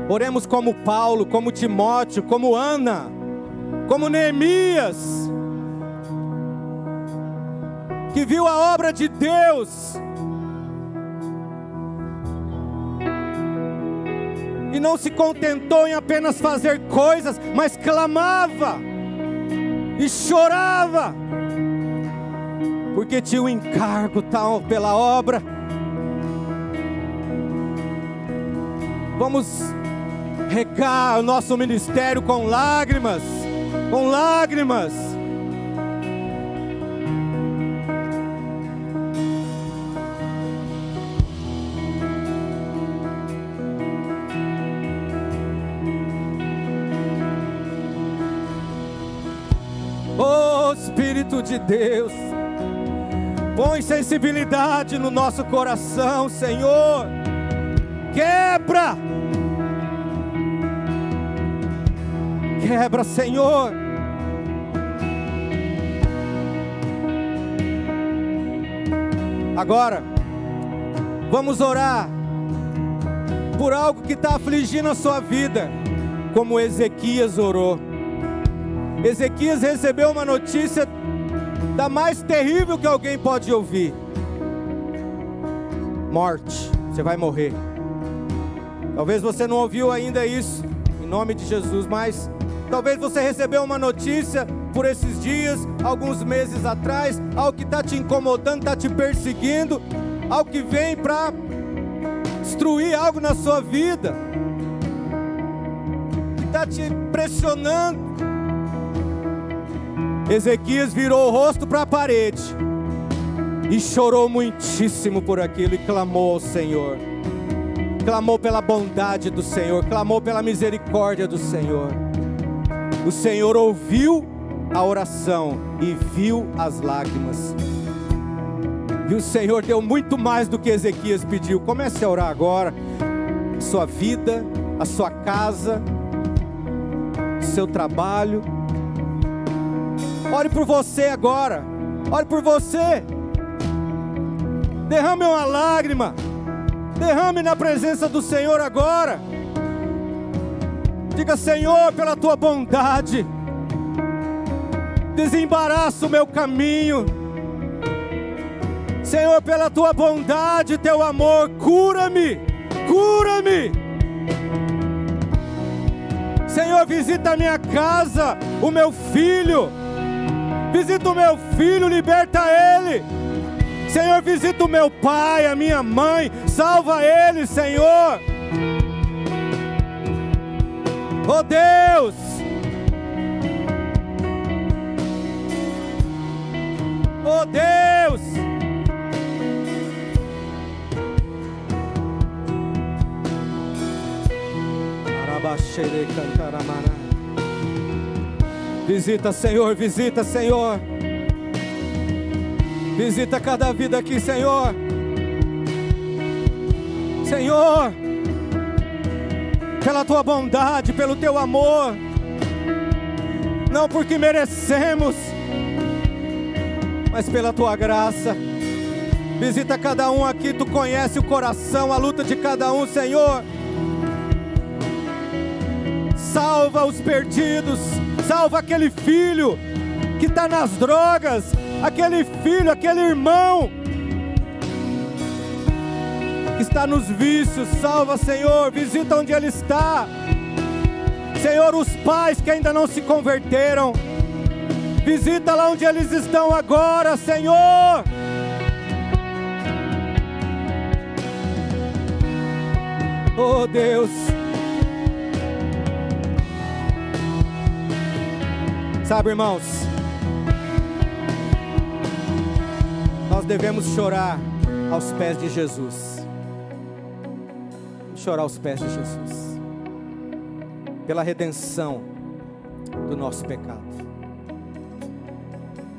Oremos como Paulo, como Timóteo, como Ana, como Neemias, que viu a obra de Deus e não se contentou em apenas fazer coisas, mas clamava e chorava, porque tinha um encargo tal pela obra. Vamos regar o nosso ministério com lágrimas, com lágrimas. Oh, Oh, Espírito de Deus, põe sensibilidade no nosso coração, Senhor. Quebra, quebra, Senhor. Agora, vamos orar por algo que está afligindo a sua vida, como Ezequias orou. Ezequias recebeu uma notícia da mais terrível que alguém pode ouvir: morte, você vai morrer. Talvez você não ouviu ainda isso, em nome de Jesus, mas talvez você recebeu uma notícia por esses dias, alguns meses atrás, algo que está te incomodando, está te perseguindo, algo que vem para destruir algo na sua vida, que está te pressionando. Ezequias virou o rosto para a parede e chorou muitíssimo por aquilo e clamou ao Senhor. Clamou pela bondade do Senhor, clamou pela misericórdia do Senhor. O Senhor ouviu a oração e viu as lágrimas. E o Senhor deu muito mais do que Ezequias pediu. Comece a orar agora. A sua vida, a sua casa, o seu trabalho. Ore por você agora. Ore por você. Derrame uma lágrima. Derrame na presença do Senhor agora. Diga: Senhor, pela tua bondade, desembaraça o meu caminho. Senhor, pela tua bondade, teu amor, cura-me, cura-me. Senhor, visita a minha casa, o meu filho. Visita o meu filho, liberta ele. Senhor, visita o meu pai, a minha mãe, salva ele, Senhor. Oh Deus, oh Deus, visita, Senhor, visita, Senhor. Visita cada vida aqui, Senhor. Senhor, pela tua bondade, pelo teu amor, não porque merecemos, mas pela tua graça. Visita cada um aqui, tu conhece o coração, a luta de cada um, Senhor. Salva os perdidos, salva aquele filho que está nas drogas, aquele filho, aquele irmão que está nos vícios. Salva, Senhor, visita onde ele está. Senhor, os pais que ainda não se converteram, visita lá onde eles estão agora, Senhor. Oh Deus, sabe, irmãos, nós devemos chorar aos pés de Jesus. Chorar aos pés de Jesus pela redenção do nosso pecado.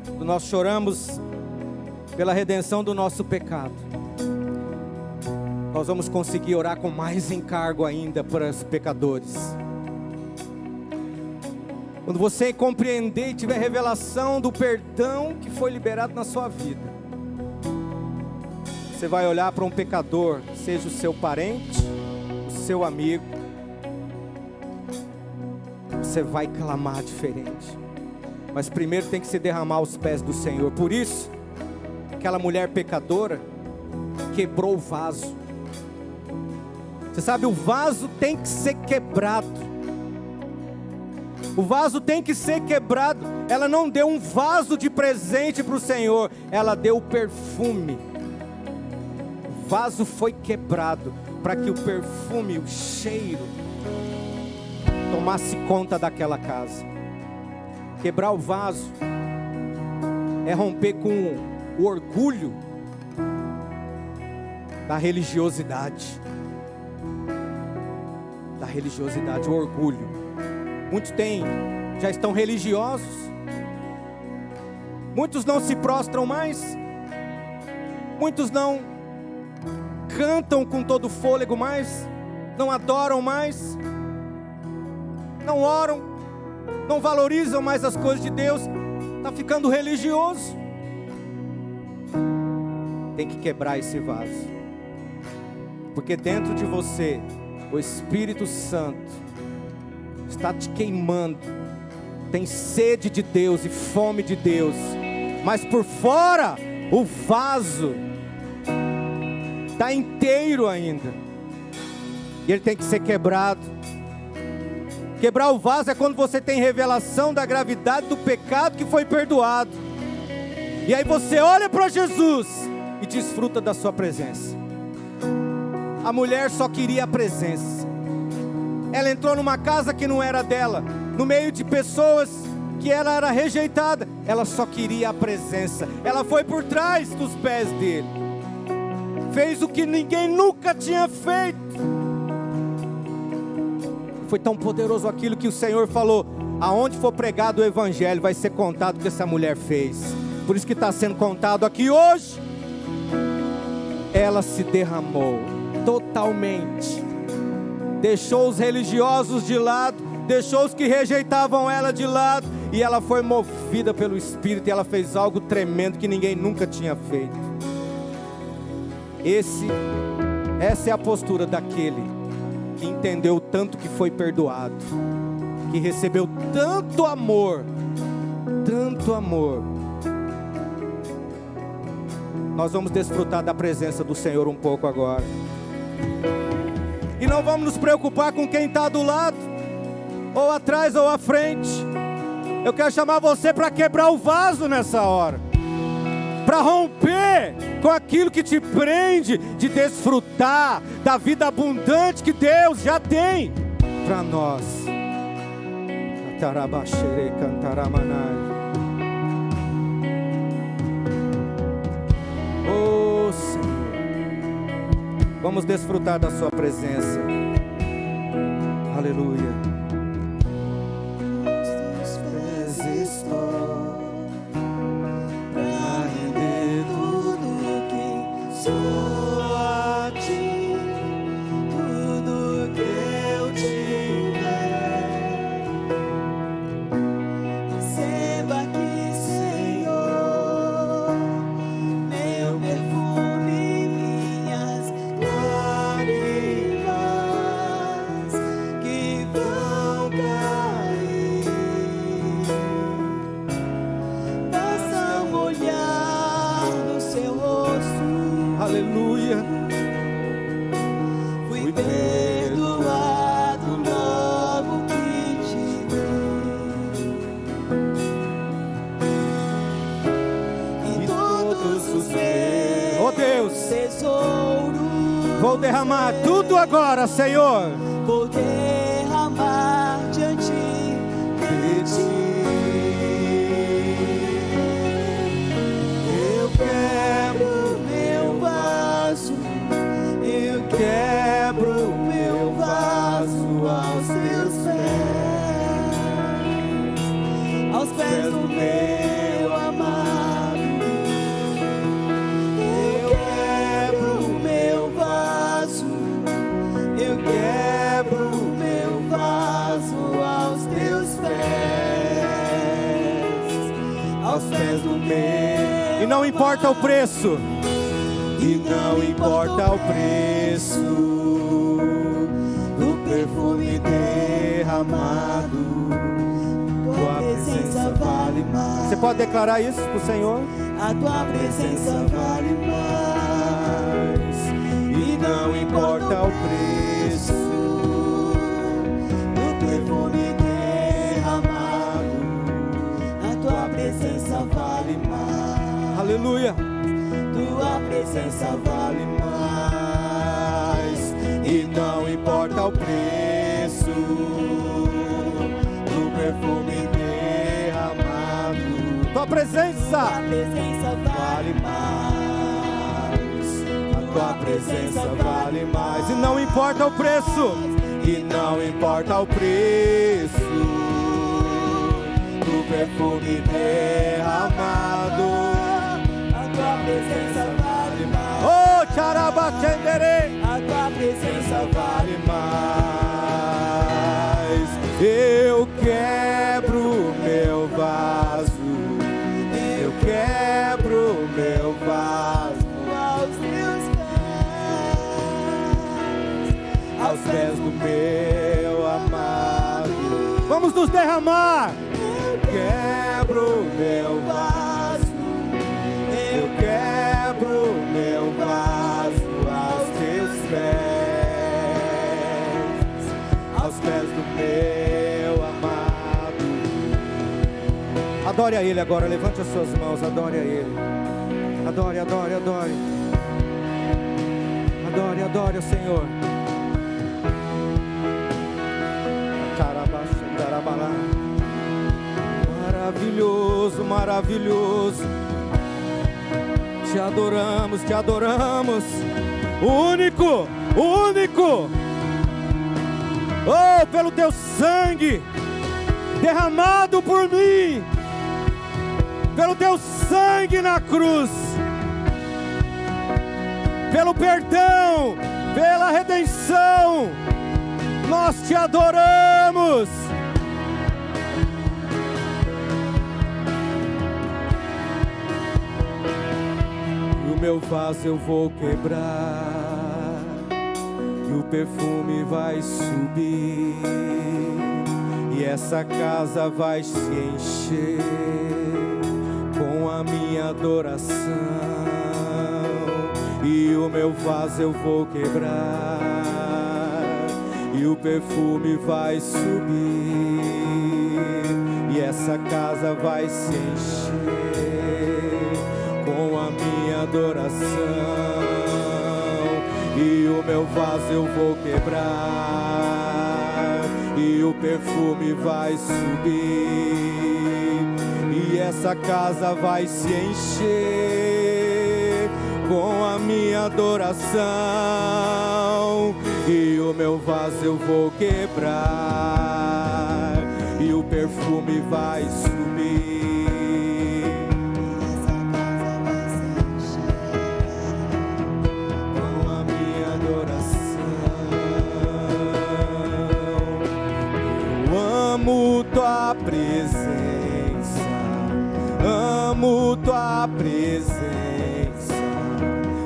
Quando nós choramos pela redenção do nosso pecado, nós vamos conseguir orar com mais encargo ainda para os pecadores. Quando você compreender e tiver revelação do perdão que foi liberado na sua vida, você vai olhar para um pecador, seja o seu parente, o seu amigo, você vai clamar diferente. Mas primeiro tem que se derramar aos pés do Senhor. Por isso, aquela mulher pecadora quebrou o vaso. Você sabe, o vaso tem que ser quebrado. O vaso tem que ser quebrado. Ela não deu um vaso de presente para o Senhor, ela deu o perfume. O vaso foi quebrado para que o perfume, o cheiro, tomasse conta daquela casa. Quebrar o vaso é romper com o orgulho da religiosidade. Da religiosidade, o orgulho. Muitos já estão religiosos, Muitos não se prostram mais. Muitos não cantam com todo o fôlego mais. Não adoram mais. Não oram. Não valorizam mais as coisas de Deus. Está ficando religioso. Tem que quebrar esse vaso. Porque dentro de você, o Espírito Santo está te queimando. Tem sede de Deus e fome de Deus. Mas por fora, o vaso está inteiro ainda. E ele tem que ser quebrado. Quebrar o vaso é quando você tem revelação da gravidade do pecado que foi perdoado. E aí você olha para Jesus e desfruta da sua presença. A mulher só queria a presença. Ela entrou numa casa que não era dela, no meio de pessoas que ela era rejeitada. Ela só queria a presença. Ela foi por trás dos pés dele. Fez o que ninguém nunca tinha feito. Foi tão poderoso aquilo que o Senhor falou: aonde for pregado o Evangelho, vai ser contado o que essa mulher fez. Por isso que está sendo contado aqui hoje. Ela se derramou totalmente. Deixou os religiosos de lado, deixou os que rejeitavam ela de lado, e ela foi movida pelo Espírito, e ela fez algo tremendo que ninguém nunca tinha feito. Essa é a postura daquele que entendeu o tanto que foi perdoado, que recebeu tanto amor, tanto amor. Nós vamos desfrutar da presença do Senhor um pouco agora. E não vamos nos preocupar com quem está do lado, ou atrás ou à frente. Eu quero chamar você para quebrar o vaso nessa hora, para romper com aquilo que te prende de desfrutar da vida abundante que Deus já tem para nós. Oh Senhor, vamos desfrutar da sua presença. Aleluia. Aos teus pés estou, pra render tudo que sou a ti, tudo que eu tiver. Receba aqui, Senhor, meu perfume, minhas lágrimas que vão cair. Basta um olhar no seu rosto. Aleluia. Fui perdoado logo que te vi. E todos os meus, oh Deus, tesouros vou derramar tudo agora, Senhor. Vou derramar diante de ti. Eu quebro meu vaso, eu quebro meu vaso aos teus pés, aos pés do meu amado. Eu quebro meu vaso, eu quebro meu vaso aos teus pés do meu. E não importa o preço, e não importa o preço do perfume derramado, tua presença vale mais. Você pode declarar isso para o Senhor? A tua presença vale mais. E não importa o preço do perfume derramado, a tua presença vale mais. Aleluia. Tua presença vale mais. E não importa o preço do perfume derramado, tua presença vale mais. A tua presença vale mais. E não importa o preço, e não importa o preço do perfume derramado. A tua presença vale mais. Oh, Tcharabatendere. A tua presença vale mais. Eu quebro meu vaso, eu quebro meu vaso aos pés do meu amado. Vamos nos derramar. Eu quebro meu vaso, eu quebro meu vaso aos teus pés do meu amado. Adore a Ele agora, levante as suas mãos, adore a Ele. Adore, adore, adore. Adore, adore ao Senhor. Maravilhoso, maravilhoso. Te adoramos, te adoramos. Único, único. Oh, pelo teu sangue derramado por mim, pelo teu sangue na cruz, pelo perdão, pela redenção, nós te adoramos. E o meu vaso eu vou quebrar, e o perfume vai subir, e essa casa vai se encher com a minha adoração. E o meu vaso eu vou quebrar, e o perfume vai subir, e essa casa vai se encher com a minha adoração. E o meu vaso eu vou quebrar, e o perfume vai subir, e essa casa vai se encher com a minha adoração. E o meu vaso eu vou quebrar, e o perfume vai subir, tua presença, amo tua presença,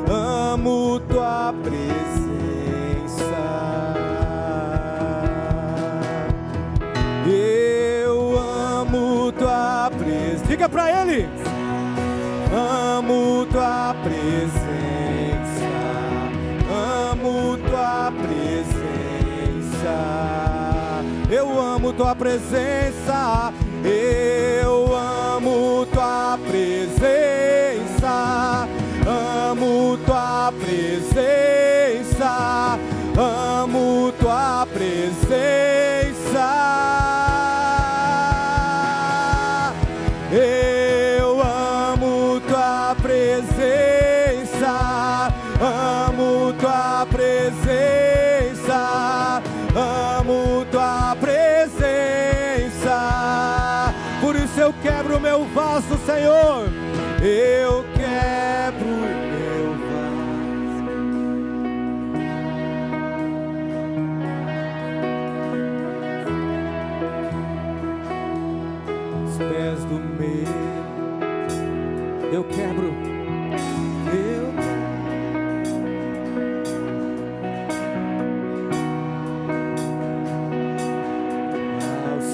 amo tua presença. Eu amo tua presença. Diga pra ele. Amo tua presença, amo tua presença. Eu amo tua presença, eu amo tua presença, amo tua presença, amo tua presença. Eu amo tua presença, amo tua presença, amo tua presença. Por isso eu quebro o meu vaso, Senhor. Eu quebro o meu vaso. Os pés do meu, eu quebro.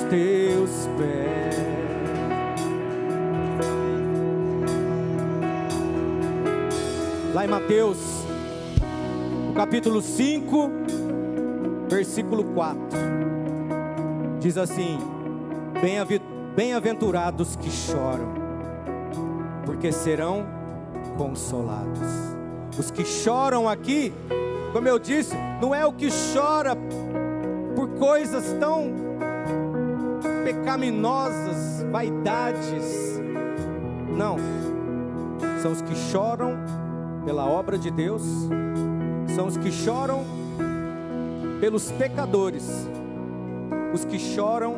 Teus pés, lá em Mateus, no capítulo 5, versículo 4, diz assim: bem-aventurados que choram, porque serão consolados. Os que choram aqui, como eu disse, não é o que chora por coisas tão pecaminosas, vaidades, não, são os que choram pela obra de Deus, são os que choram pelos pecadores, os que choram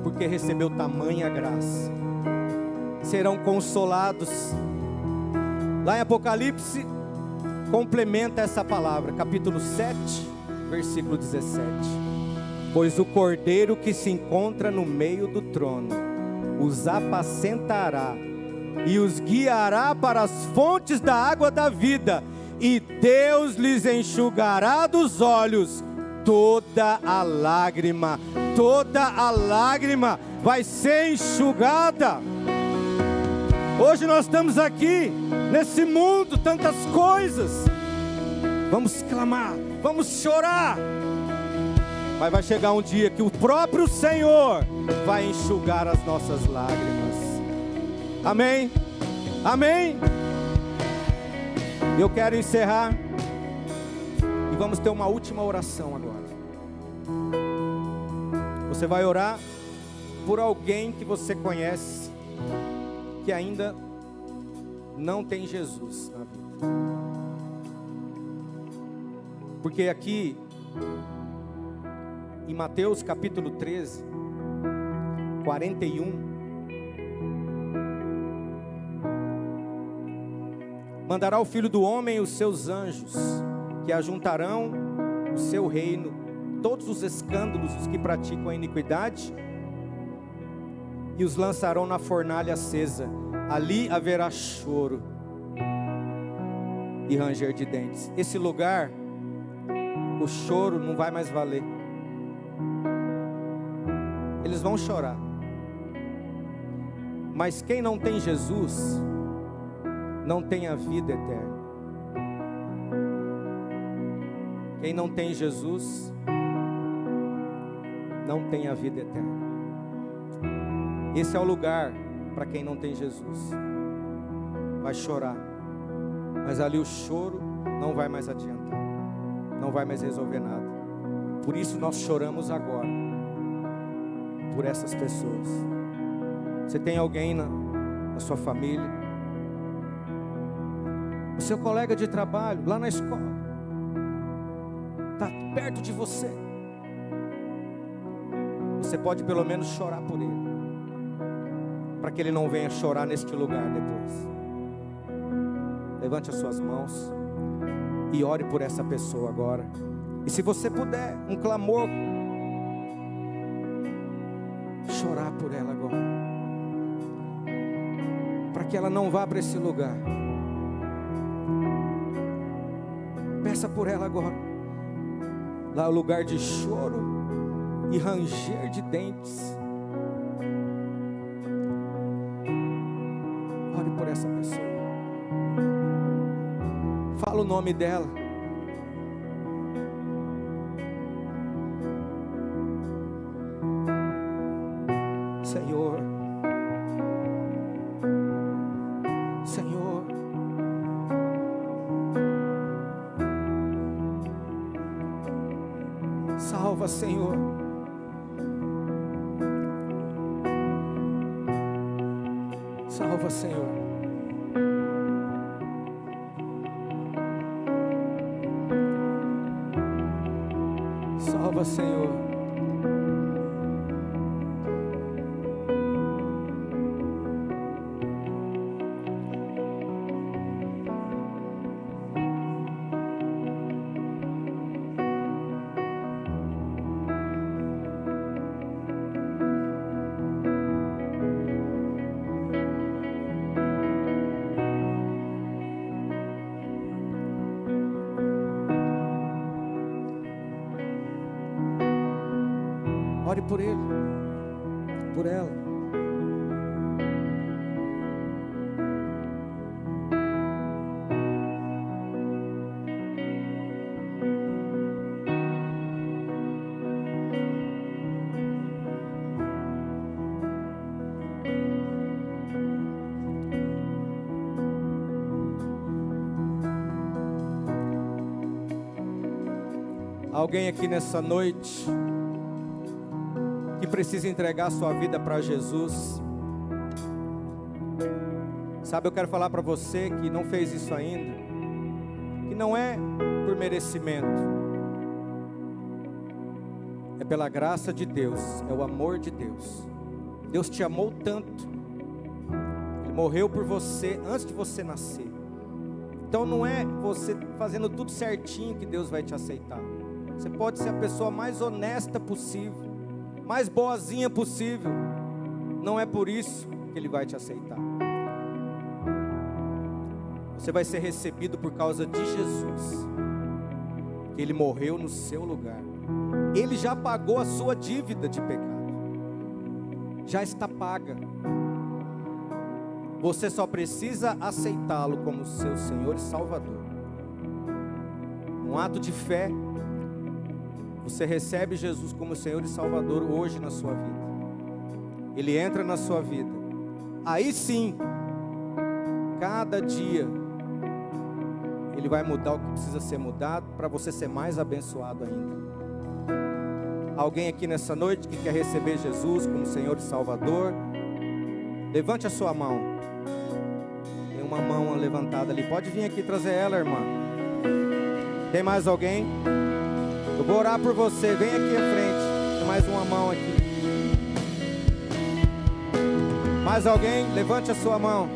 porque recebeu tamanha graça. Serão consolados. Lá em Apocalipse, complementa essa palavra, capítulo 7, versículo 17. Pois o cordeiro que se encontra no meio do trono os apacentará e os guiará para as fontes da água da vida, e Deus lhes enxugará dos olhos toda a lágrima vai ser enxugada. Hoje nós estamos aqui, nesse mundo, tantas coisas, vamos clamar, vamos chorar, mas vai chegar um dia que o próprio Senhor vai enxugar as nossas lágrimas. Amém? Amém? Eu quero encerrar e vamos ter uma última oração agora. Você vai orar por alguém que você conhece, que ainda não tem Jesus na vida. Porque aqui, em Mateus capítulo 13, 41, mandará o Filho do Homem e os seus anjos, que ajuntarão o seu reino, todos os escândalos, os que praticam a iniquidade, e os lançarão na fornalha acesa. Ali haverá choro e ranger de dentes. Esse lugar, o choro não vai mais valer. Eles vão chorar. Mas quem não tem Jesus, não tem a vida eterna. Quem não tem Jesus, não tem a vida eterna. Esse é o lugar para quem não tem Jesus. Vai chorar, mas ali o choro não vai mais adiantar, não vai mais resolver nada. Por isso nós choramos agora por essas pessoas. Você tem alguém na sua família, o seu colega de trabalho, lá na escola, está perto de você. Você pode pelo menos chorar por ele, para que ele não venha chorar neste lugar depois. Levante as suas mãos e ore por essa pessoa agora. E se você puder, um clamor, chorar por ela agora, para que ela não vá para esse lugar. Peça por ela agora. Lá é o lugar de choro e ranger de dentes. Ore por essa pessoa. Fala o nome dela. Senhor, Senhor, salva, Senhor. Salva, Senhor. Salva, Senhor. Ore por ele, por ela. Alguém aqui nessa noite que precisa entregar sua vida para Jesus. Sabe, eu quero falar para você que não fez isso ainda, que não é por merecimento, é pela graça de Deus, é o amor de Deus. Deus te amou tanto, Ele morreu por você antes de você nascer. Então não é você fazendo tudo certinho que Deus vai te aceitar. Você pode ser a pessoa mais honesta possível, mais boazinha possível, não é por isso que Ele vai te aceitar. Você vai ser recebido por causa de Jesus. Ele morreu no seu lugar. Ele já pagou a sua dívida de pecado. Já está paga. Você só precisa aceitá-lo como seu Senhor e Salvador. Um ato de fé, você recebe Jesus como Senhor e Salvador hoje na sua vida. Ele entra na sua vida. Aí sim, cada dia Ele vai mudar o que precisa ser mudado para você ser mais abençoado ainda. Alguém aqui nessa noite que quer receber Jesus como Senhor e Salvador, levante a sua mão. Tem uma mão levantada ali, pode vir aqui trazer ela, irmã. Tem mais alguém? Eu vou orar por você, vem aqui à frente. Tem mais uma mão aqui. Mais alguém? Levante a sua mão.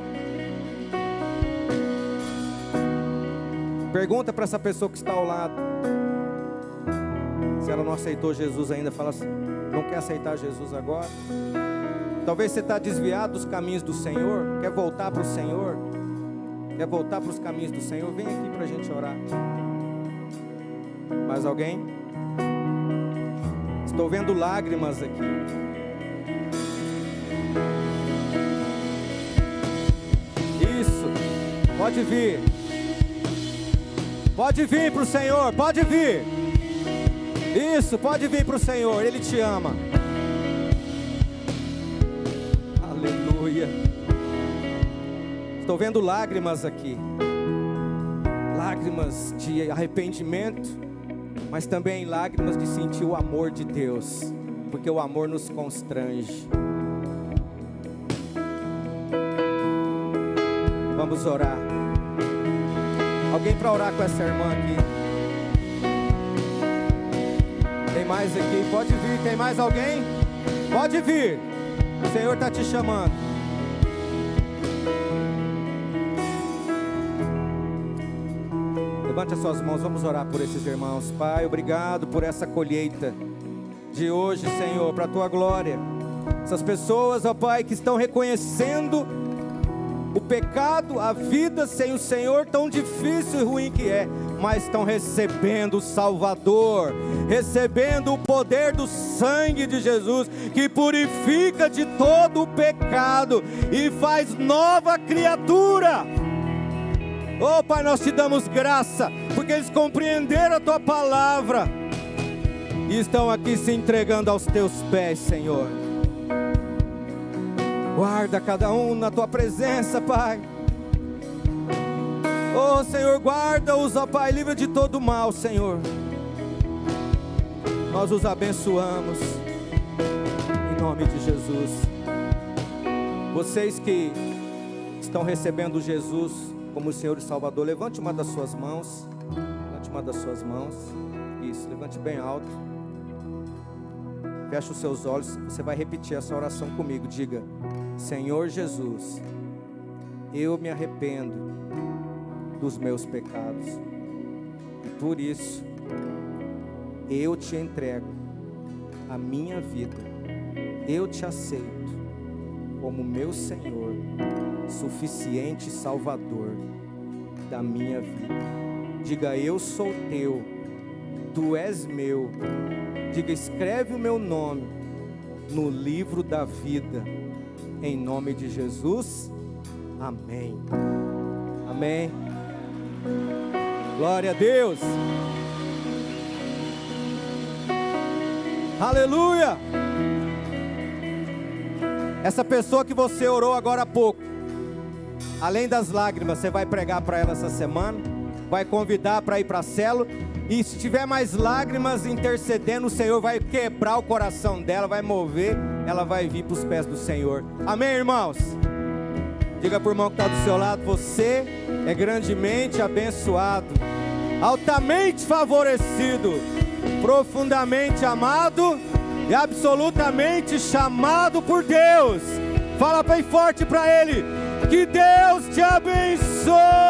Pergunta para essa pessoa que está ao lado. Se ela não aceitou Jesus ainda, fala assim, não quer aceitar Jesus agora? Talvez você está desviado dos caminhos do Senhor, quer voltar para o Senhor, quer voltar para os caminhos do Senhor, vem aqui para a gente orar. Mais alguém? Estou vendo lágrimas aqui. Isso, pode vir. Pode vir para o Senhor, pode vir. Isso, pode vir para o Senhor, Ele te ama. Aleluia. Estou vendo lágrimas aqui. Lágrimas de arrependimento, mas também lágrimas de sentir o amor de Deus, porque o amor nos constrange. Vamos orar. Alguém para orar com essa irmã aqui? Tem mais aqui? Pode vir. Tem mais alguém? Pode vir. O Senhor está te chamando. Levante as suas mãos, vamos orar por esses irmãos. Pai, obrigado por essa colheita de hoje, Senhor, para a Tua glória. Essas pessoas, ó Pai, que estão reconhecendo o pecado, a vida sem o Senhor, tão difícil e ruim que é, mas estão recebendo o Salvador, recebendo o poder do sangue de Jesus, que purifica de todo o pecado e faz nova criatura. Oh Pai, nós te damos graça, porque eles compreenderam a Tua palavra e estão aqui se entregando aos Teus pés, Senhor. Guarda cada um na Tua presença, Pai. Oh Senhor, guarda-os, ó Pai, livra de todo mal, Senhor. Nós os abençoamos em nome de Jesus. Vocês que estão recebendo Jesus como Senhor e Salvador, levante uma das suas mãos. Levante uma das suas mãos. Isso, levante bem alto. Feche os seus olhos. Você vai repetir essa oração comigo. Diga: Senhor Jesus, eu me arrependo dos meus pecados, e por isso eu te entrego a minha vida. Eu te aceito como meu Senhor, suficiente Salvador da minha vida. Diga: eu sou teu, tu és meu. Diga: escreve o meu nome no livro da vida, em nome de Jesus. Amém. Amém. Glória a Deus. Aleluia. Essa pessoa que você orou agora há pouco, além das lágrimas, você vai pregar para ela essa semana, vai convidar para ir para a célula, e se tiver mais lágrimas intercedendo, o Senhor vai quebrar o coração dela, vai mover, ela vai vir para os pés do Senhor. Amém, irmãos? Diga para o irmão que está do seu lado: você é grandemente abençoado, altamente favorecido, profundamente amado e absolutamente chamado por Deus. Fala bem forte para ele: que Deus te abençoe.